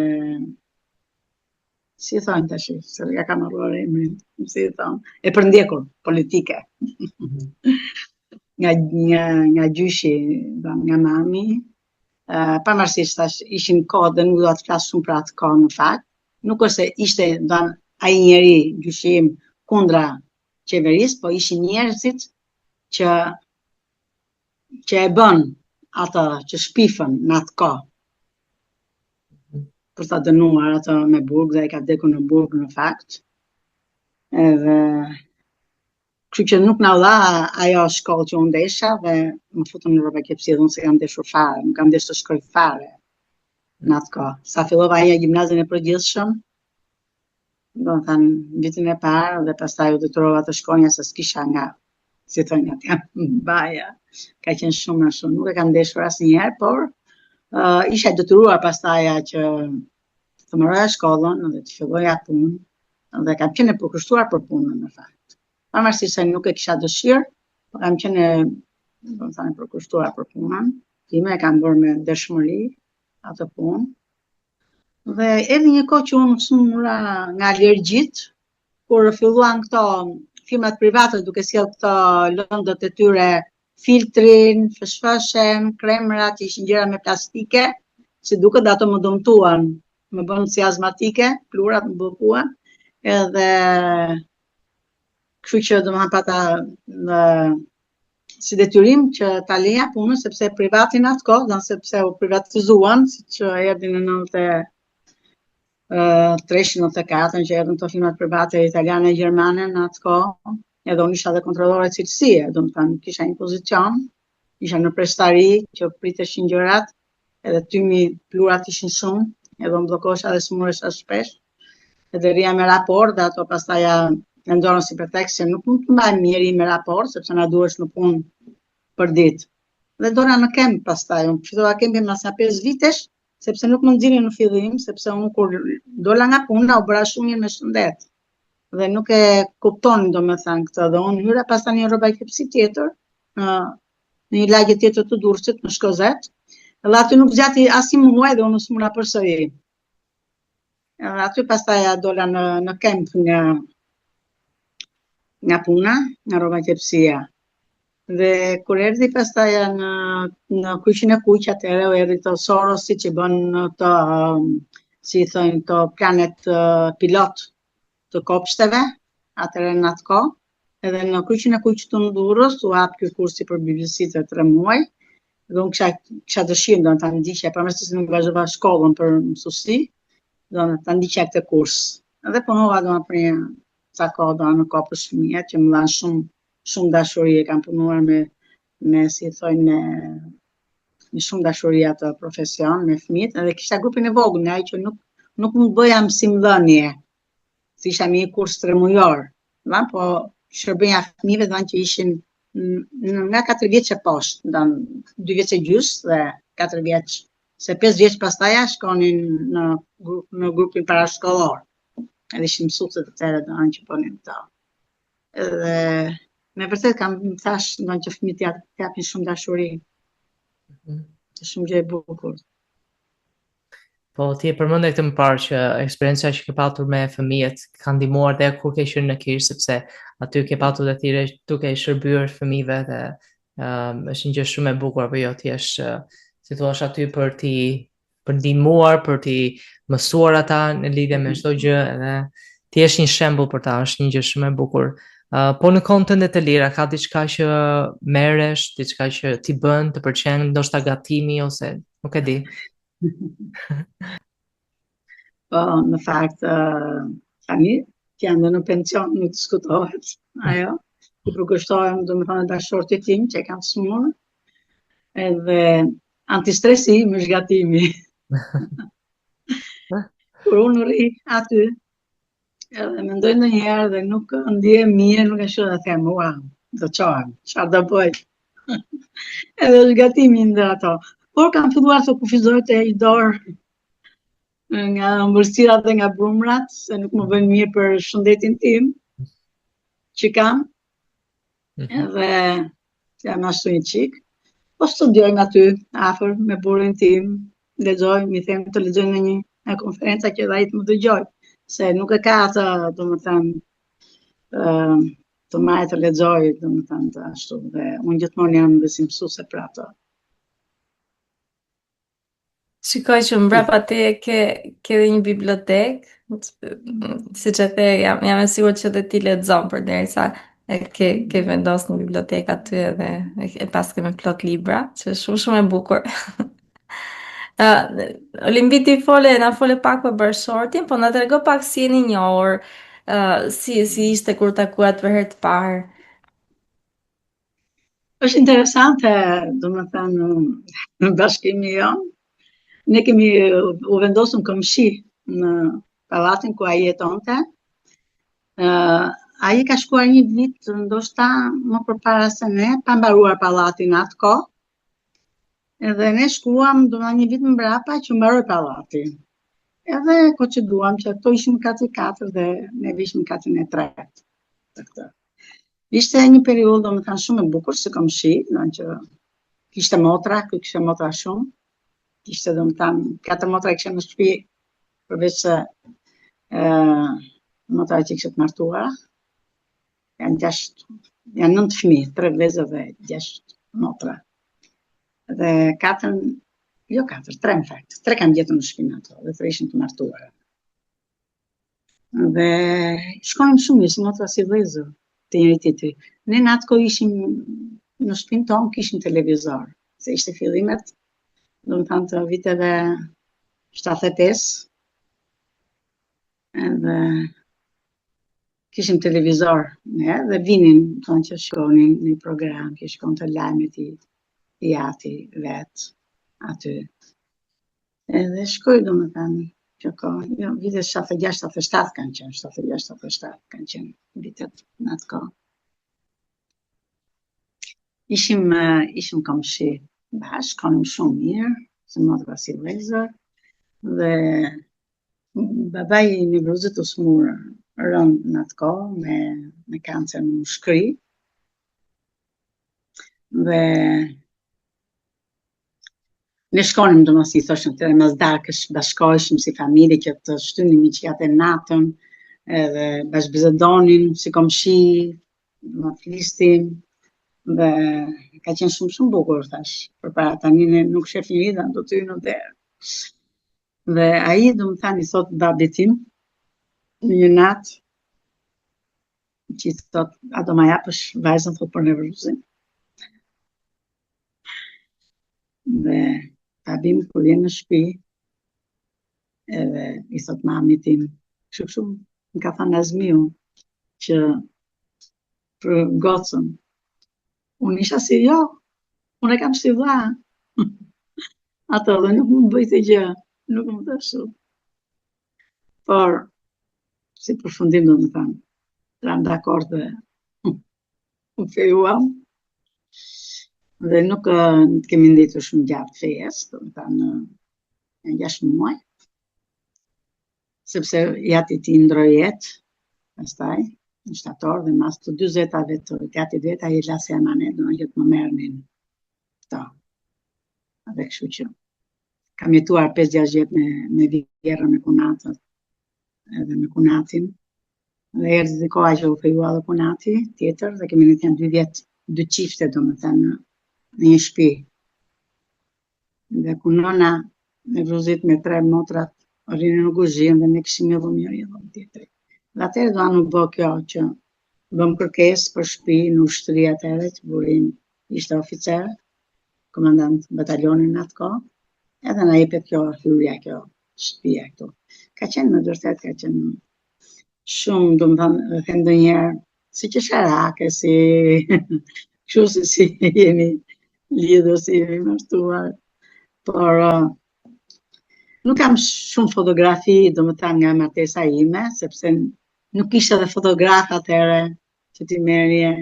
si e thonë tash, se ja kam harruar emrin, si e thonë, e përndjekur politike. nga gjyshi, nga mami, pavarësisht tash ishin kohë dhe nuk do të flas shumë për atë kohë në fakt. Nuk është se ishte ai njeri gjyshim kundra qeverisë, po ishin njerëzit që e bën atë që shpifën në atë kohë. Për ta dënuar atë me burg dhe ai ka vdekur në burg në fakt. Edhe kështu që nuk na dha ajo shkollë që unë ndesha dhe më futëm në rroba qepsi dhe unë se kam ndeshur fare, nuk kam ndeshur të shkoj fare. Në atë kohë. Sa fillova ajo gjimnazin e përgjithshëm, domethënë vitin e parë dhe pastaj u detyrova të shkonja se s'kisha nga, si thonë atë, baja. Ka qenë shumë më shumë. Nuk e kam ndeshur asnjëherë, por isha detyruar pastaj që të mbaroja shkollën dhe të filloja punë dhe kam qenë e përkushtuar për punën në fakt. Pavarësisht se nuk e kisha dëshirë, por kam qenë domethënë e përkushtuar për punën. Time e kam bërë me dëshmëri atë punë. Dhe edhe një kohë që unë smura nga alergjit, kur filluan këto firmat private duke sjellë këto lëndët e tyre, filtrin, fshfshen, kremrat, ishin gjëra me plastike, si duket ato më dëmtuan, më bën si azmatike, plurat më bllokuan, edhe kështu që domethënë pata si detyrim që ta leja punën sepse privatin atë kohë, sepse u privatizuan, siç erdhi në 93-94 që erdhën të firmat private italiane e gjermane në atë kohë, edhe unë isha dhe kontrollore cilësie, domethënë kisha një pozicion, isha në prestari që priteshin gjërat, edhe tymi plurat ishin shumë, edhe unë bllokohesha dhe smuresha shpesh, edhe rria me raport, dhe ato pastaj Mendonin si pretekst që nuk mund të mbajmë njëri me raport, sepse na duhesh në punë për ditë. Dhe dora në kemp pastaj, unë fitova kempin mas 5 vitesh, sepse nuk më nxirri në fillim, sepse unë kur dola nga puna u bëra shumë mirë me shëndet. Dhe nuk e kuptonin domethënë këtë, dhe unë hyra pastaj një robajtësi tjetër, në një lagje tjetër të Durrësit, në Shkozet, dhe aty nuk zgjati as një muaj dhe unë u smura përsëri. Edhe aty pastaj dola në kemp nga puna, nga robajtësia. Dhe kur erdhi pastaj në Kuqin e Kuq, atëherë u erdhi të Sorosi që bën të, si thënë, të planet pilot të kopshteve, atëherë në atë kohë. Edhe në Kuqin e Kuq të Durrës u hap ky kursi për bibliosikë 3 muaj. Dhe unë kisha dëshirë do ta ndiqja, përveç se nuk vazhdova shkollën për mësuesi, do ta ndiqja këtë kurs. Edhe punova do për një ca kohë do në kohë për fëmijët që më dhanë shumë dashuri, e kam punuar me si thonë me shumë dashuri atë profesion me fëmijët, edhe kisha grupin e vogël, ai që nuk më bëja mësimdhënie. Si isha një kurs 3 mujor, po shërbeja fëmijëve dhanë që ishin nga 4 vjeç e poshtë, ndan 2 vjeç e gjys dhe 4 vjeç, se 5 vjeç pastaj shkonin në grupin parashkollor. Edhe ishin mësuesët të tjerë do që ponin këto. Edhe me vërtet kam thash ndonë që fëmijët japin shumë dashuri. Është shumë gjë e bukur. Po ti e përmendë këtë më parë që eksperienca që ke patur me fëmijët ka ndihmuar dhe kur ke qenë në Kish, sepse aty ke patur dhe thirrje duke i shërbyer fëmijëve dhe është një gjë shumë e bukur, apo jo, ti je si thua aty për ndihmuar, për t'i mësuar ata në lidhje me çdo gjë, edhe ti je një shembull për ta, është një gjë shumë e bukur. Po në kohën tënde të lira, ka diçka që merresh, diçka që ti bën, të pëlqen, ndoshta gatimi ose nuk e di. Po, në fakt, tani që janë në pension, nuk diskutohet, ajo. I përkushtohem, do me thënë, dashortit tim që e kam smur, edhe antistresi im është gatimi. Kur unë rri aty, edhe mendoj ndonjëherë dhe nuk ndihem mirë, nuk e shoh dhe them, wow, do çohem, çfarë do bëj? Edhe është gatimi ndër ato. Por kam filluar të kufizoj të heq dorë nga ëmbëlsirat dhe nga brumrat, se nuk më bëjnë mirë për shëndetin tim, që kam. Edhe jam ashtu një qik. Po studiojmë aty, afër me burrin tim, lexojmë, i them të lexojmë në një konferenca që dhe ai të më dëgjoj, se nuk e ka atë, domethënë, të marrë të lexoj, domethënë të ashtu, dhe unë gjithmonë jam besimsuese për ato. Shikoj që mbrapa te ke dhe një bibliotek, siç e the, jam e sigurt që dhe ti lexon përderisa ke vendos në bibliotek aty edhe e pas ke me plot libra, që është shumë e bukur. Olimbit na fole pak për bërshortin, po na trego pak si jeni njohur, si ishte kur takuat për herë të parë. Është interesante, domethënë, në bashkimin jon. Ne kemi u vendosur këmshi në pallatin ku ai jetonte. Ai ka shkuar një vit, ndoshta më përpara se ne, pa mbaruar pallatin atë kohë. Edhe ne shkuam një vit më mbrapa që mbaroi pallati. Edhe proceduam që ato ishin katër 4 dhe ne vishim katrin e 3. Ishte një periudhë domethënë shumë e bukur si këmshi, që kishte motra, ky kishte motra shumë. Kishte domethënë 4 motra kisha në shtëpi, përveç se motra që kishte të martuara. Janë 9 fëmijë, 3 vëllezër dhe 6 motra. Dhe 3 në fakt. 3 kanë gjetur në shtëpinë ato, dhe 3 ishin të martuara. Dhe shkonim shumë, ishim motra si vëllezër të njëri tjetrit. Ne në atë kohë ishim në shtëpinë tonë, kishim televizor, se ishte fillimet, domethënë të viteve 75. Edhe kishim televizor, ne, dhe vinin, thonë që shkonin në program, që shkon të lajmet i ati vetë, aty. Edhe shkoj, domethënë, kjo kohë, jo, vitet 76-77 kanë qenë, 76-77 kanë qenë vitet në atë kohë. Ishim komshi bashkë, konim shumë mirë, se motra si vëllezër, dhe babai i nevrozit u smur rënd në atë kohë me kancer në mushkëri. Dhe ne shkonim domos i thoshim të mas darkësh, bashkoheshim si familje që të shtynim miqjat e natën, edhe bashkëbisedonin si komshi, më flistim, dhe ka qenë shumë bukur thash. Përpara tani ne nuk shef njëri dhe do të hynë në derë. Dhe ai do më thani, thot babit tim, në një natë, që i thot, a do ma japësh vajzën, thot për nevrozin. Dhe babim kur vjen në shtëpi, edhe i thot mami tim, kështu më ka thënë Azmiu, që për gocën, unë isha si jo, unë e kam si vlla. Ato dhe nuk më bëjtë gjë, nuk më të shumë. Por, si përfundim do më thënë, ram dakord dhe u fejuam. Dhe nuk kemi nditur shumë gjatë fejes, do më thënë, në 6 muaj. Sepse jati ti ndroi jetë, pastaj, në shtator, dhe mas të 40 të gati 2 i lasi emanet, do në gjithë më merrnin këto. Dhe kështu që kam jetuar 5-6 jetë me vjerën me kunatët, edhe me kunatin. Dhe erdhi dhe koha që u fejua dhe kunati tjetër, dhe kemi në të janë 2 vjetë, 2 qifte, do më thënë, në një shtëpi. Dhe ku nëna nevrozit me 3 motrat, rinë në kuzhinë dhe ne kishim edhe njëri edhe tjetri. Dhe atëherë do nuk bë kjo që bëm kërkesë për shtëpi në ushtri atëherë, që burim ishte oficer, komandant batalionin në atë kohë, edhe na jepet kjo hyrja, kjo shtëpia këtu. Ka qenë në vërtet, ka qenë shumë, do më thënë, dhe ndonjëherë, si që sharake, si kështu si jemi lidhur, si jemi martuar, por nuk kam shumë fotografi, do më thënë, nga martesa ime, sepse nuk ishte dhe fotograf atëherë që ti merrje,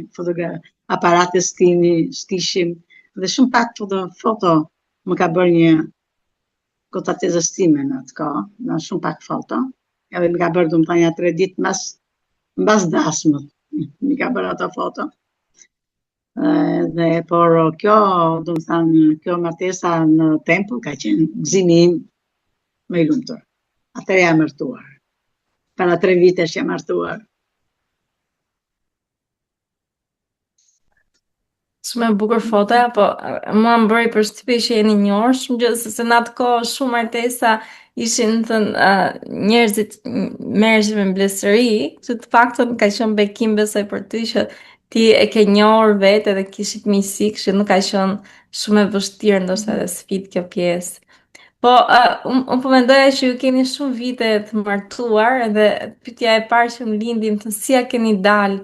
aparate s'kishim, dhe shumë pak foto më ka bërë një kontatezës time në atë kohë, në shumë pak foto, edhe më ka bërë, do më thënë, 3 ditë mbas dasmët, më ka bërë ato foto. Dhe por kjo, do më thënë, kjo martesa në tempull ka qenë gëzimi im më i lumtur. Atëherë jam martuar. Para 3 vitesh jam martuar. Shumë e bukur fotoja, po mua më bëri përshtypje që jeni njohur gjë, se në atë kohë shumë martesa ishin njerëzit merreshin me mbledhëri, që të paktën ka qenë bekim besoj për ty që ti e ke njohur vetë edhe kishit miqësi, që nuk ka qenë shumë e vështirë ndoshta edhe sfidë kjo pjesë. Po, unë po mendoja që ju keni shumë vite të martuar, edhe pyetja e parë që më lindi më thënë si ja keni dalë,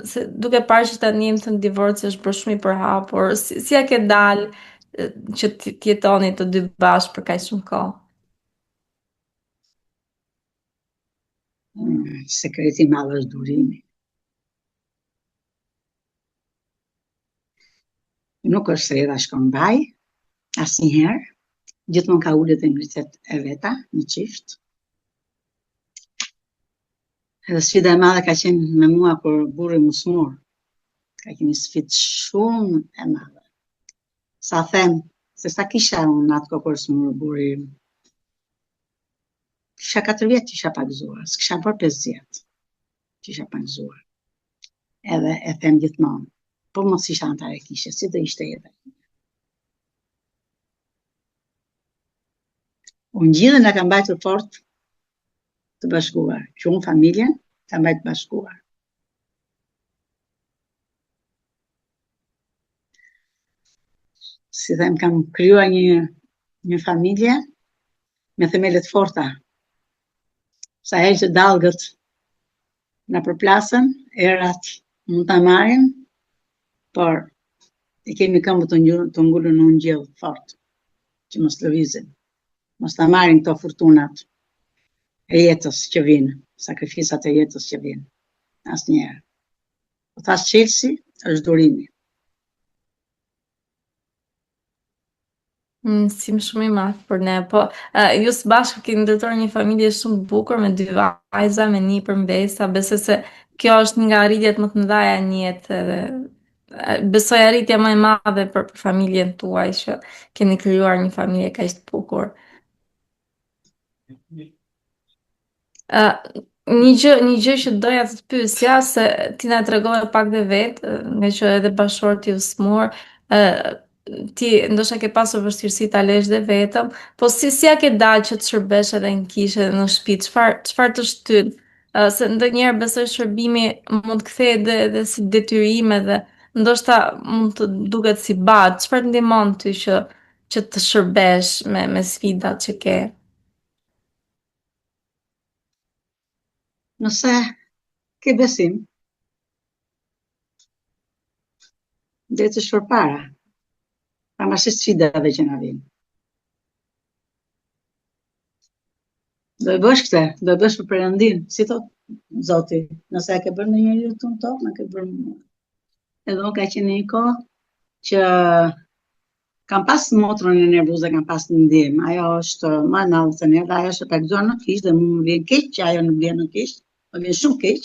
se duke parë që tani më thënë divorci është bërë shumë i përhapur, si ja ke dalë që të jetoni të dy bashkë për kaq shumë kohë? Sekreti i madh është durimi. Nuk është se edha shkon baj, asnjëherë. Gjithmonë ka ullet dhe ngritet e veta në qift. Edhe sfida e madhe ka qenë me mua kur burri më smur. Ka qenë një sfidë shumë e madhe. Sa them, se sa kisha unë në atë kohë kur smur burri. Kisha 4 vjetë që isha pagëzuar, s'kisha bërë 5 vjetë që isha pagëzuar. Edhe e them gjithmonë, po mos isha antare kishe, si do ishte edhe. Unë gjithë nga kam bajtur fort të bashkuar, që unë familjen kam bajtur bashkuar. Si them, kam krijuar një familje me themelet forta. Sa herë që dallgët na përplasën, erat mund ta marrin, por e kemi këmbët të ngulur në një gjell fort, që mos lëvizin. Mos ta marrin këto fortunat e jetës që vinë, sakrifisat e jetës që vinë. Asnjëherë. Po thash Chelsea është durimi. Mësim shumë i madh për ne, po ju së bashku keni ndërtuar një familje shumë të bukur me 2 vajza, me një përmbesa, besoj se kjo është një nga arritjet më të mëdha në jetë edhe besoj arritja më e madhe për familjen tuaj që keni krijuar një familje kaq të bukur. Një gjë që doja të të pyesja se ti na tregove pak dhe vetë, nga që edhe bashkëshorti u smur, ti ndoshta ke pasur vështirësi ta lesh dhe vetëm, po si ja ke dalë që të shërbesh edhe në kishë edhe në shtëpi, çfarë të shtyn? Se ndonjëherë besoj shërbimi mund të kthehet edhe si detyrim edhe ndoshta mund të duket si bat. Çfarë të ndihmon ty që të shërbesh me sfidat që ke? Nëse ke besim, dhe të shpërpara, pavarësisht sfidave që na vijnë. Do e bësh këtë, do e bësh për Perëndin, si thot Zoti, nëse e ke bërë në njëri të tokë, më ke bërë mua. Edhe unë ka qenë një kohë që kam pas motrën e nervoze, kam pas në ndihmë. Ajo është më në altë edhe ajo është takzuar në kishë dhe më vjen keq që ajo nuk vjen në kishë. Më vjen shumë keq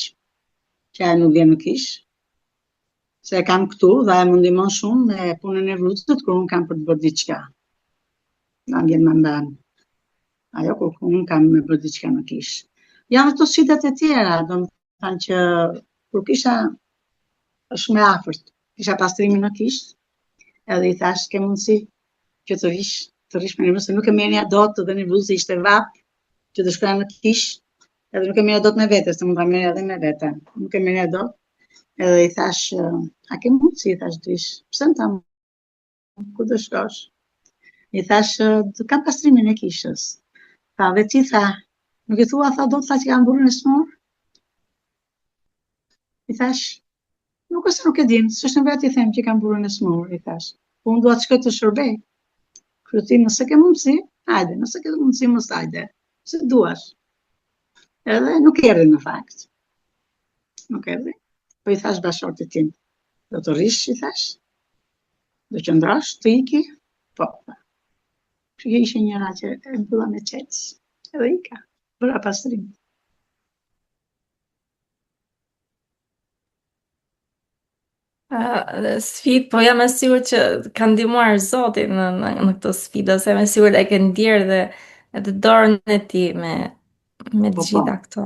që ajo nuk vjen në kishë. Se kam këtu dhe ajo më ndihmon shumë me punën e vrutët kur unë kam për të bërë diçka. Na vjen më ndan. Ajo kur unë kam me bërë diçka në kishë. Janë ato sfidat e tjera, do të thënë që kur kisha është me afërt, kisha pastrimin në kishë, edhe i thash ke mundësi që të rish me nervozë, se nuk e merrja dot dhe nervozi ishte vap që të shkoja në kishë, edhe nuk e merrja dot me vete, se mund ta merrja edhe me vete. Nuk e merrja dot. Edhe i thash, a ke mundësi, i thash dish, pse në tam, ku do shkosh? I thash, kam pastrimin e kishës. Tha, dhe ti tha, nuk i thua, tha, do të tha që kam burrin e smur? I thash, nuk ose nuk e din, s'është në vetë i them që kam burrin e smur, i thash. Po unë dua të shkoj të shërbej. Kështu ti nëse ke mundësi, hajde, nëse ke mundësi mos hajde. Se duash. Edhe nuk erdhi në fakt. Nuk erdhi. Po i thash bashkëshortit tim, do të rish, i thash. Do qëndrosh, të iki? Po. Kështu ishte njëra që e mbylla me çelës. Edhe ika. Bëra pastrim. Sfidë, po jam e sigurt që ka ndihmuar Zoti në këtë sfidë, se jam e sigurt e ke ndier dhe edhe dorën e tij me të gjitha këto.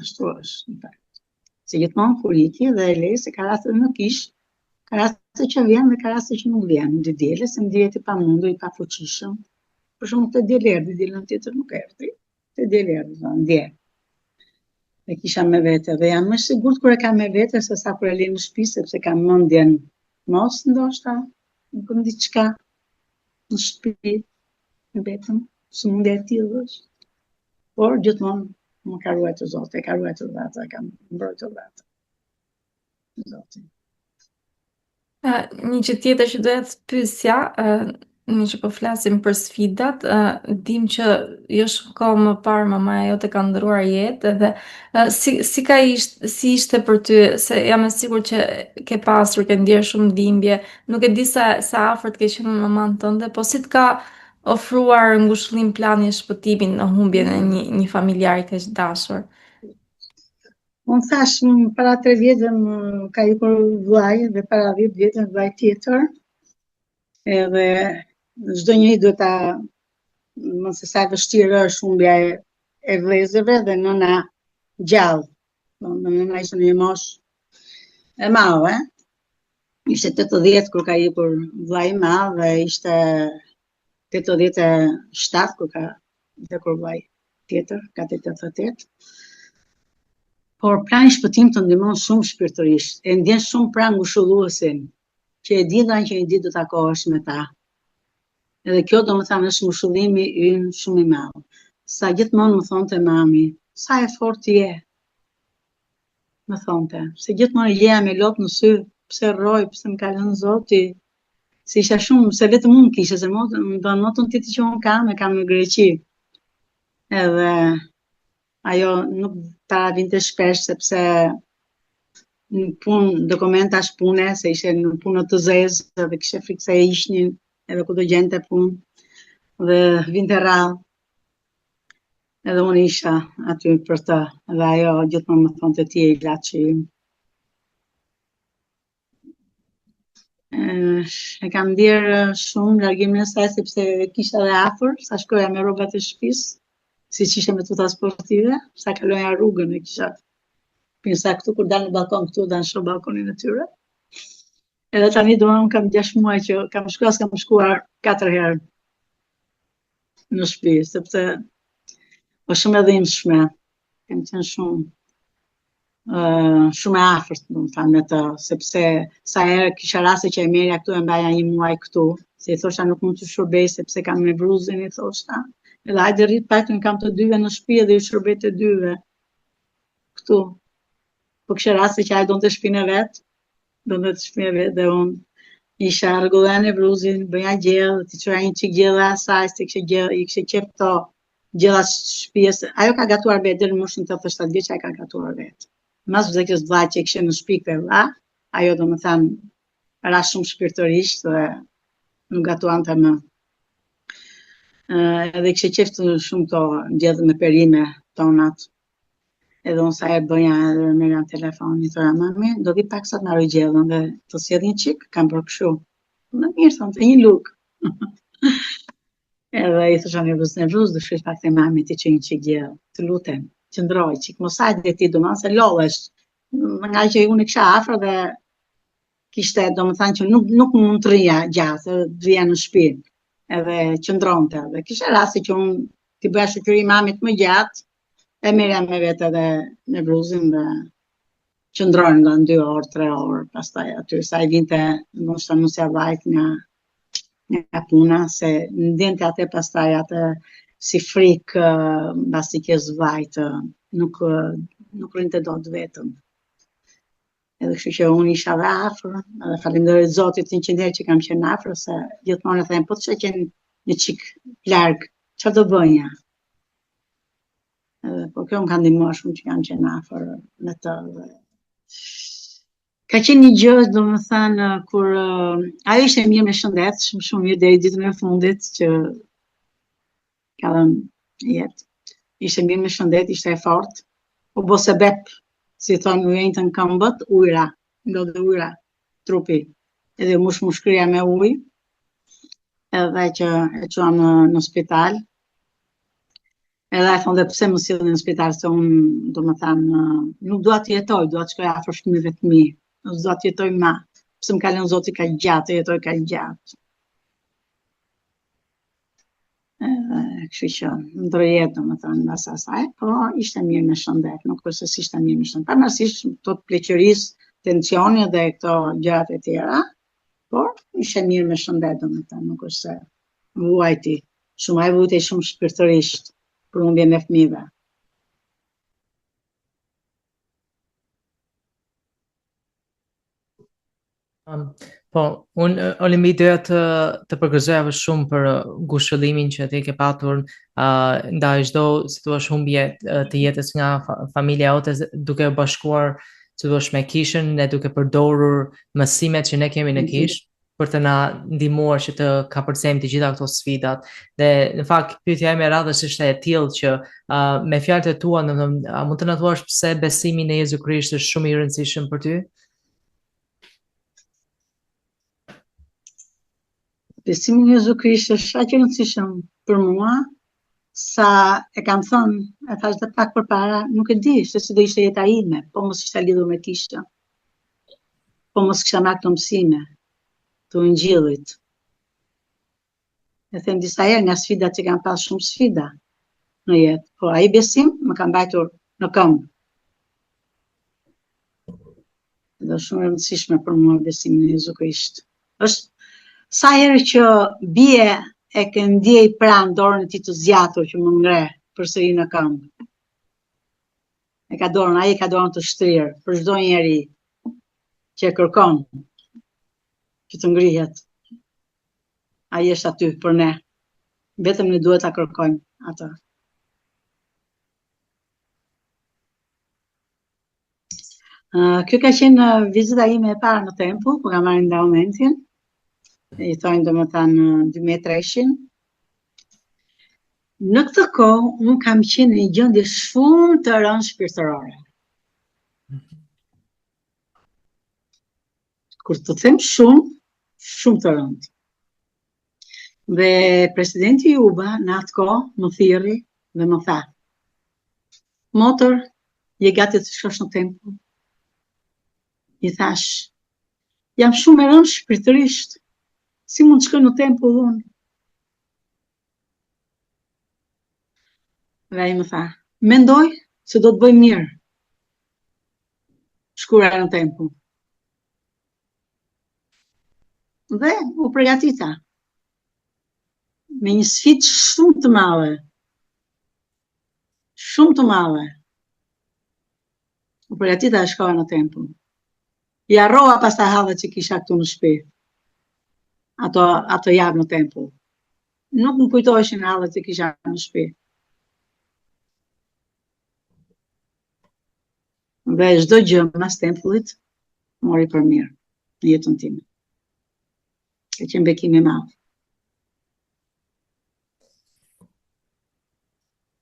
Ashtu është, në fakt. Se gjithmonë kur iki dhe e le se ka raste në kishë, ka raste që vjen dhe ka raste që nuk vjen. Në diele se më dihet i pamundur, i pafuqishëm. Për shembull te diel erdhi, dielën tjetër nuk erdhi. Te diel erdhi, ndjer. E kisha me vete dhe jam më sigurt kur e kam me vete se sa kur e li në shtëpi, sepse kam mendjen mos ndoshta në bën diçka në shtëpi me vetëm, sëmundja e tillë është. Por gjithmonë më ka ruajtur Zoti, e ka ruajtur vetë, e kam mbrojtur vetë. Zoti. Një gjë tjetër që doja të pyesja, një që po flasim për sfidat, dim që jo shumë kohë më parë mamaja jote ka ndëruar jetë edhe si ishte për ty, se jam e sigurt që ke pasur, ke ndier shumë dhimbje, nuk e di sa afërt ke qenë me maman tënde, po si të ka ofruar ngushëllim plani shpëtimin në humbjen e një familjari kaq dashur? Unë thash, para 3 vjetë ka ikur vllai dhe para 10 vjetë vllai tjetër, edhe çdo njeri duhet ta mos se sa vështirë është humbja e vëllezërve dhe nëna gjallë. Nëna ishte në një moshë e madhe. Ishte 80 kur ka ikur vllai i madh dhe ishte 87 kur ka ikur vllai tjetër, ka 88. Por plani shpëtim të ndihmon shumë shpirtërisht. E ndjen shumë pranë ngushëlluesin, që e di që një ditë do takohesh me ta. Edhe kjo do më thënë është ngushëllimi ynë shumë i madh. Sa gjithmonë më thonte mami, sa e fortë je. Më thonte, se gjithmonë leja me lop në sy, pse rroj, pse më ka lënë Zoti. Se isha shumë, se vetëm unë kisha, se më do notën tjetër që unë kam në Greqi. edhe ajo nuk ta vinte shpesh sepse në punë, dokumentash pune, se ishe në punë të zezë dhe kishe frikë se e ishnin edhe ku do gjente punë dhe vinte rrallë. Edhe unë isha aty për të, edhe ajo gjithmonë më thonë të ti e ilaçi im. E kam ndjerë shumë largimin e saj sepse kisha dhe afër, sa shkoja me rrobat e shtëpisë, siç ishte me tuta sportive, sa kaloja rrugën e kisha. Pinsa këtu kur dal në balkon këtu dan shoh balkonin e tyre. Edhe tani domethënë kam 6 muaj që kam shkuar 4 herë në shtëpi, sepse po shumë e dhimbshme. Kam qenë shumë e afërt, domethënë me të, sepse sa herë kisha raste që e merja këtu e mbaja 1 muaj këtu, se i thosha nuk mund të shërbej sepse kam nevruzin, i thosha. Edhe hajde rrit paktën kam të dyve në shtëpi dhe i shërbej të dyve këtu. Po kisha raste që ai donte shtëpinë vet, dhe unë isha rregulloja nevruzin, bëja gjell, t'i çoja një çik gjella asaj, se i kishe qef to gjella shtëpisë. Ajo ka gatuar vetë deri në moshën 87 vjeç, ai ka gatuar vetë. Mas vdekjes vllajt që kishe në shtëpi këtë vlla, ajo domethënë ra shumë shpirtërisht dhe nuk gatuante më. Edhe kishe qef shumë to gjellë me perime tonat. Edhe unë sa e bëja edhe merja në telefon, i thoja, mami, do vi pak sot marrë gjellën dhe të sjell një çik, kam bërë kështu. Në mirë, thonë, një luk. Edhe i thosha nevruz, do shkruaj pak te mami ti që një çik gjellë, të lutem, qëndroj çik, mos hajde ti domethënë se lollesh. Nga që unë kisha afër dhe kishte domethënë që nuk mund të rria gjatë, të rria në shtëpi. Edhe qëndronte, dhe kisha raste që unë t'i bëja shoqëri mamit më gjatë. E merja me vete edhe nevruzin dhe qëndrojnë nga 2 orë, 3 orë, pastaj aty, sa i vinte ndoshta nusja vajt nga puna, se ndjente atë pastaj atë si frikë mbasi që vajt, nuk rinte dot vetëm. Edhe kështu që unë isha dhe afër, edhe falenderoj Zotit 100 herë që kam qenë afër, se gjithmonë e them, po të kisha qenë një çik larg, çfarë do bënja? Po kjo më ka ndihmuar shumë që kam qenë afër me të. Ka qenë një gjë, domethënë, kur ajo ishte mirë me shëndet, shumë mirë deri ditën e fundit që ka dhënë jetë. Ishte mirë me shëndet, ishte e fortë. Po bo sebep, si thonë u njëjtën këmbët, ujra, ndodhe ujra, trupi. Edhe mushkëria me ujë, edhe që e çuam në spital. Edhe e thonë dhe pse më sillni në spital, se unë domethënë nuk dua të jetoj, dua të shkoj afër fëmijëve të mi. Nuk dua të jetoj më. Pse më ka lënë Zoti kaq gjatë, jetoj kaq gjatë. Kështu që ndërjet domethënë mbas asaj, po ishte mirë me shëndet, nuk po se ishte mirë me shëndet. Pavarësisht këto të pleqërisë, tensioni dhe këto gjërat e tjera, por ishte mirë me shëndet domethënë, nuk është se vuajti. Shumë ai vujtej shumë shpirtërisht për humbjen e fëmijëve. Po, unë Olimbi doja të përgëzoja shumë për ngushëllimin që ti ke patur ndaj çdo si thua humbje të jetës nga familja jote, duke u bashkuar si thua me kishën dhe duke përdorur mësimet që ne kemi në kishë për të na ndihmuar që të kapërcejmë të gjitha këto sfidat. Dhe në fakt pyetja ime e radhës ishte e tillë që me fjalët e tua, mund të na thuash pse besimi në Jezu Krisht është shumë i rëndësishëm për ty? Besimi në Jezu Krisht është aq i rëndësishëm për mua, sa e kam thënë, e thash dhe pak përpara, nuk e di se si do ishte jeta ime, po mos ishte lidhur me kishën. Po mos kisha marrë këto mësime të Ungjillit. E them disa herë nga sfidat që kam pas shumë sfida në jetë, po ai besim më ka mbajtur në këmbë. Dhe shumë e rëndësishme për mua besimi në Jezu Krisht. Është sa herë që bie e ke ndjej pranë dorën e tij të zgjatur që më ngre përsëri në këmbë. Ai ka dorën të shtrirë për çdo njeri që e kërkon që të ngrihet. Ai është aty për ne. Vetëm ne duhet ta kërkojmë atë. Kjo ka qenë vizita ime e parë në tempull, kur kam marrë ndaumentin. I thonë domethënë 2003-shin. Në këtë kohë, unë kam qenë në një gjendje shumë të rëndë shpirtërore. Kur të them shumë të rëndë. Dhe presidenti Juba në atë kohë më thirri dhe më tha: "Motër, je gati të shkosh në tempull?" I thash: "Jam shumë e rëndë shpirtërisht. Si mund të shkoj në tempull unë?" Dhe ai më tha: "Mendoj se do të bëj mirë shkura në tempull." Dhe u përgatita me një sfidë shumë të madhe. Shumë të madhe. U përgatita e shkoja në tempull. I harrova pastaj hallet që kisha këtu në shtëpi. Ato javë në tempull. Nuk më kujtoheshin hallet që kisha në shtëpi. Dhe çdo gjë mas tempullit mori për mirë në jetën time. Ka qenë bekim i madh.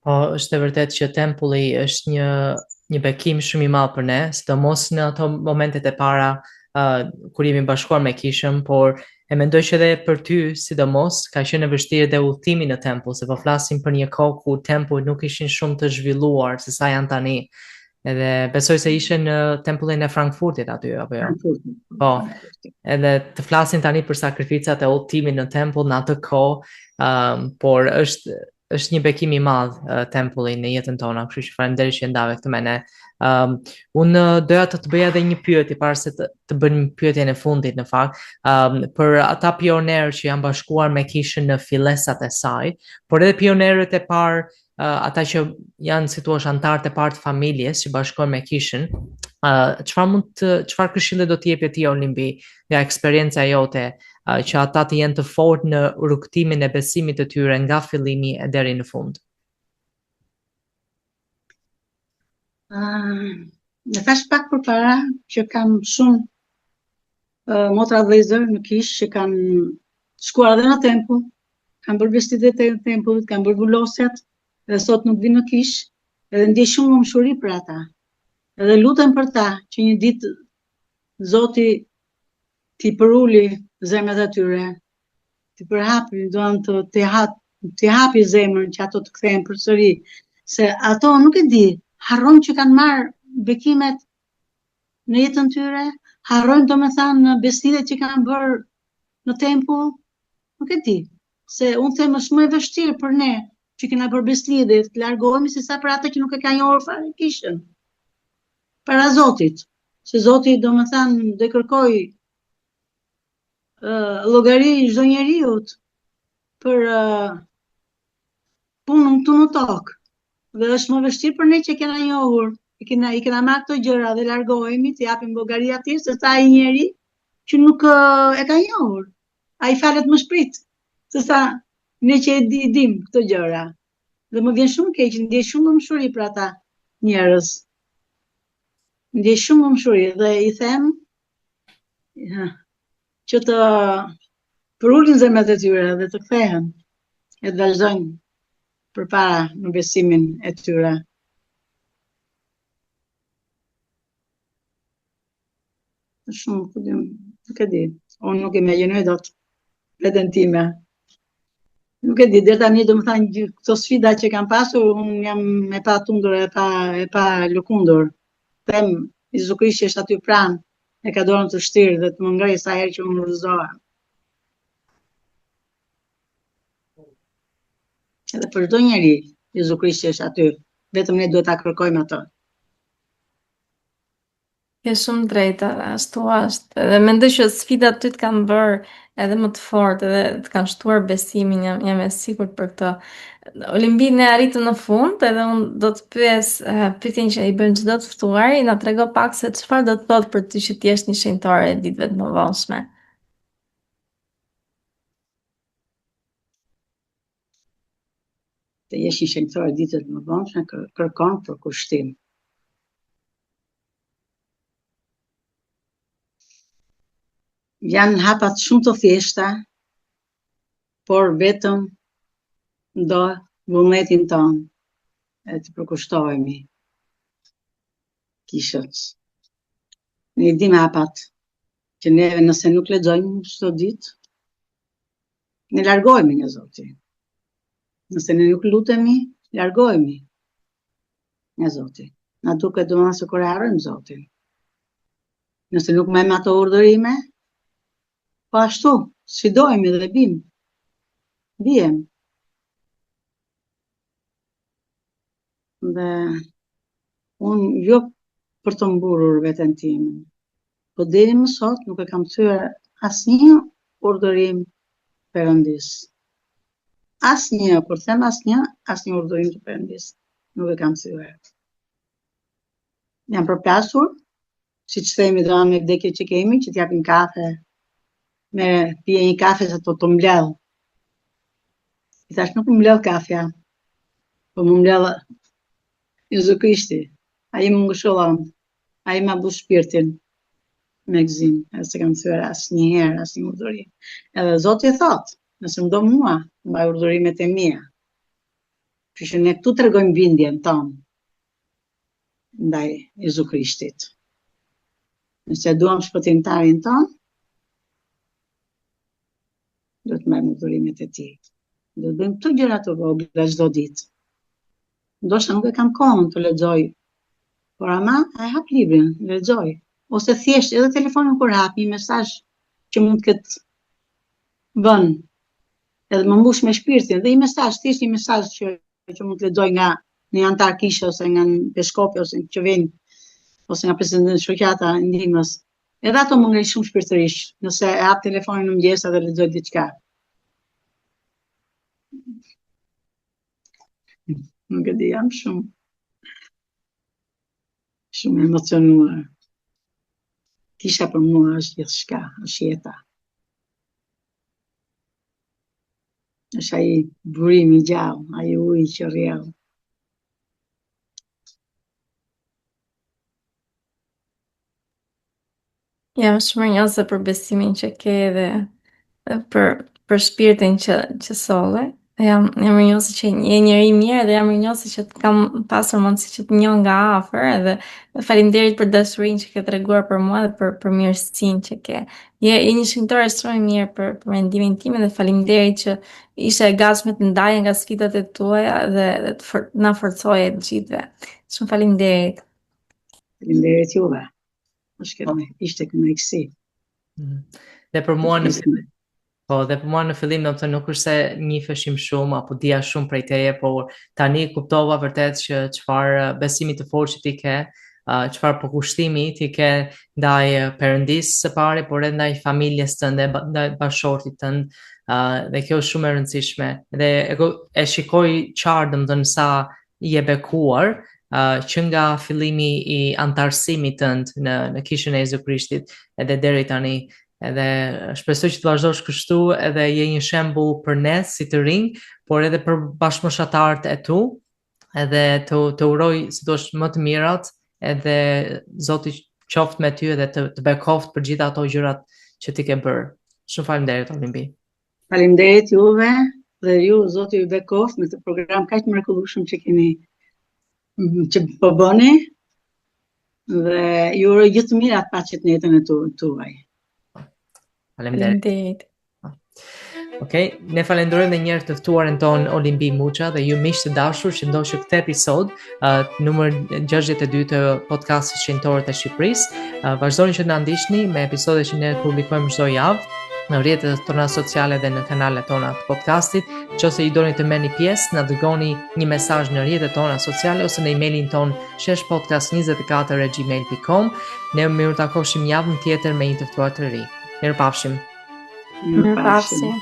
Po, është e vërtet që tempulli është një bekim shumë i madh për ne, sidomos në ato momentet e para kur jemi bashkuar me kishën, por e mendoj që edhe për ty, sidomos, ka qenë e vështirë dhe udhëtimi në tempull, se po flasim për një kohë ku tempullit nuk ishin shumë të zhvilluar se sa janë tani. Edhe besoj se ishe në tempullin e Frankfurtit aty, apo jo? Po, edhe të flasin tani për sakrificat e udhëtimit në tempull në atë kohë, por është një bekim i madh tempulli në jetën tonë, kështu që faleminderit që ndave këtë me ne. Unë doja të bëja edhe një pyetje para se të bëjmë pyetjen e fundit në fakt, për ata pionerë që janë bashkuar me kishën në fillesat e saj, por edhe pionerët e parë, ata që janë si thua antarët e parë të familjes që bashkohen me kishën, çfarë këshille do të jepje ti Olimbi nga eksperienca jote, që ata të jenë të fortë në rrugtimin e besimit të tyre nga fillimi e deri në fund? Në thash pak përpara që kam shumë motra vëllezër në kishë që kanë shkuar edhe në tempull, kanë bërë vestitet e tempullit, kanë bërë vulosjet, edhe sot nuk vinë në kishë, edhe ndjej shumë lumshuri për ata. Edhe lutem për ta që një ditë Zoti t'i përuli zemrat e tyre, t'i përhapi, t'i hapi zemrën që ato të kthehen përsëri, se ato nuk e di, harrojnë që kanë marrë bekimet në jetën tyre, harrojnë domethënë besimet që kanë bërë në tempull, nuk e di, se unë them është më e vështirë për ne që kena bërë beslidhje të largohemi se sa për ata që nuk e kanë njohur fare kishën. Para Zotit, se Zoti domethënë do kërkoj llogari çdo njeriut për punën këtu në tokë. Dhe është më vështirë për ne që kena njohur, i kena marrë këto gjëra dhe largohemi, të japim llogari atij se sa ai njeri që nuk e ka njohur. Ai falet më shpejt se sa ne që e dim këto gjëra. Dhe më vjen shumë keq, ndjej shumë mëshuri për ata njerëz. Ndjej shumë mëshuri dhe i them që të përulin zemrat e tyre dhe të kthehen e të vazhdojnë përpara në besimin e tyre. Shumë, nuk e di. Unë nuk imagjinoj dot veten time. Nuk e di, deri tani domethënë këto sfida që kam pasur, unë jam e pa tundur, e pa lëkundur. Them, Jezu Krishti është aty pranë, e ka dorën të vështirë dhe të më ngrej sa herë që unë rrëzohem. Edhe për çdo njeri, Jezu Krishti është aty, vetëm ne duhet ta kërkojmë atë. Ke shumë drejtë, ashtu është. Edhe mendoj që sfidat ty të kanë bërë edhe më të fortë, edhe të kanë shtuar besimin, jam e sigurt për këtë. Olimbi ne arritëm në fund, edhe unë do të pyes pyetjen që i bën çdo të ftuari, na trego pak se çfarë do të thotë për ty që ti je një shenjtore e ditëve të mëvonshme. Të jesh një shenjtore ditët më vonë, kërkon për kushtim. Janë hapat shumë të thjeshta, por vetëm do vullnetin tonë e të përkushtohemi kishës. Ne dim hapat që neve nëse nuk lexojmë çdo ditë, ne largohemi nga Zoti. Nëse ne nuk lutemi, largohemi nga Zoti. Na duket domosdoshmë se kur e harrojmë Zotin. Nëse nuk mëjmë ato urdhërime, po ashtu, sfidohemi dhe bijem. Dhe unë jo për të mburur veten time, po deri më sot nuk e kam thyer asnjë urdhërim Perëndis. Asnjë, kur them asnjë urdhërim të Perëndis nuk e kam thyer. Jam përplasur, siç themi dhe me vdekje që kemi, që t'japin kafe, me pije një kafe se të mbledh. I thash nuk më mbledh kafja, po më mbledh Jezu Krishti. Ai më ngushëllon, ai ma bu shpirtin me gëzim, se kam thyer asnjëherë asnjë urdhërim. Edhe Zoti thot, nëse më do mua, mbaj urdhërimet e mia. Kështu që ne këtu tregojmë bindjen tonë ndaj Jezu Krishtit. Nëse duam shpëtimtarin tonë, do të marrim urdhërimet e tij. Do të bëjmë këto gjëra të vogla çdo ditë. Ndoshta nuk e kam kohën të lexoj, por ama e hap librin, lexoj. Ose thjesht edhe telefonin kur hap një mesazh që mund të ketë vën, edhe më mbush me shpirtin, dhe një mesazh, thjesht një mesazh që mund të lexoj nga një antar kishe ose nga një peshkopi ose që vjen ose nga presidenti shoqata e ndihmës. Edhe ato më ngrej shumë shpirtërisht, nëse e hap telefonin në mëngjes edhe lexoj diçka. Nuk e di, jam shumë emocionuar. Kisha për mua është gjithçka, është jeta. Është ai burimi i gjallë, ai uji që rrjedh. Jam shumë mirënjohëse për besimin që ke dhe për shpirtin që solle. Jam mirënjohëse që je njeri mirë dhe jam mirënjohëse që kam pasur mundësi që të njoh nga afër edhe faleminderit për dashurinë që ke treguar për mua dhe për mirësinë që ke. Je një shëntor shumë i mirë për mendimin tim dhe faleminderit që ishe e gatshme të ndaje nga sfidat e tuaja dhe na forcoje të gjithëve. Shumë faleminderit. Faleminderit juve. Ishte kënaqësi. Dhe për mua në fillim do të thënë nuk është se njiheshim shumë apo dija shumë prej teje, por tani kuptova vërtet që çfarë besimi të fortë që ti ke, çfarë përkushtimi ti ke ndaj Perëndisë së pari, por edhe ndaj familjes tënde, ndaj bashortit tënd, dhe kjo është shumë e rëndësishme. Dhe e shikoj qartë domethënë sa je bekuar, që nga fillimi i antarësimit tënd në kishën e Jezu Krishtit edhe deri tani. Edhe shpresoj që të vazhdosh kështu, edhe je një shembull për ne si të rinj, por edhe për bashkëmoshatarët e tu, edhe të uroj sidosh më të mirat, edhe Zoti qoftë me ty edhe të bekoft për gjitha ato gjërat që ti ke bërë. Shumë faleminderit Olimbi. Faleminderit juve dhe ju Zoti ju bekoft me këtë program kaq mrekullueshëm që po bëni, dhe ju uroj gjithë të mirat paqet në jetën e tuaj. Faleminderit. Okej, ne falenderojmë edhe një herë të ftuarin ton Olimbi Muça dhe ju miq të dashur që ndoshë këtë episod numër 62 të podcastit Shenjtorët e Shqipërisë. Vazhdoni që na ndiqni me episode që ne publikojmë çdo javë në rrjetet tona sociale dhe në kanalet tona të podcastit. Nëse ju doni të merrni pjesë, na dërgoni një mesazh në rrjetet tona sociale ose në emailin ton sheshpodcast24@gmail.com. Ne mirë takoshim javën tjetër me një të ftuar të ri. Mirupafshim. Mirupafshim.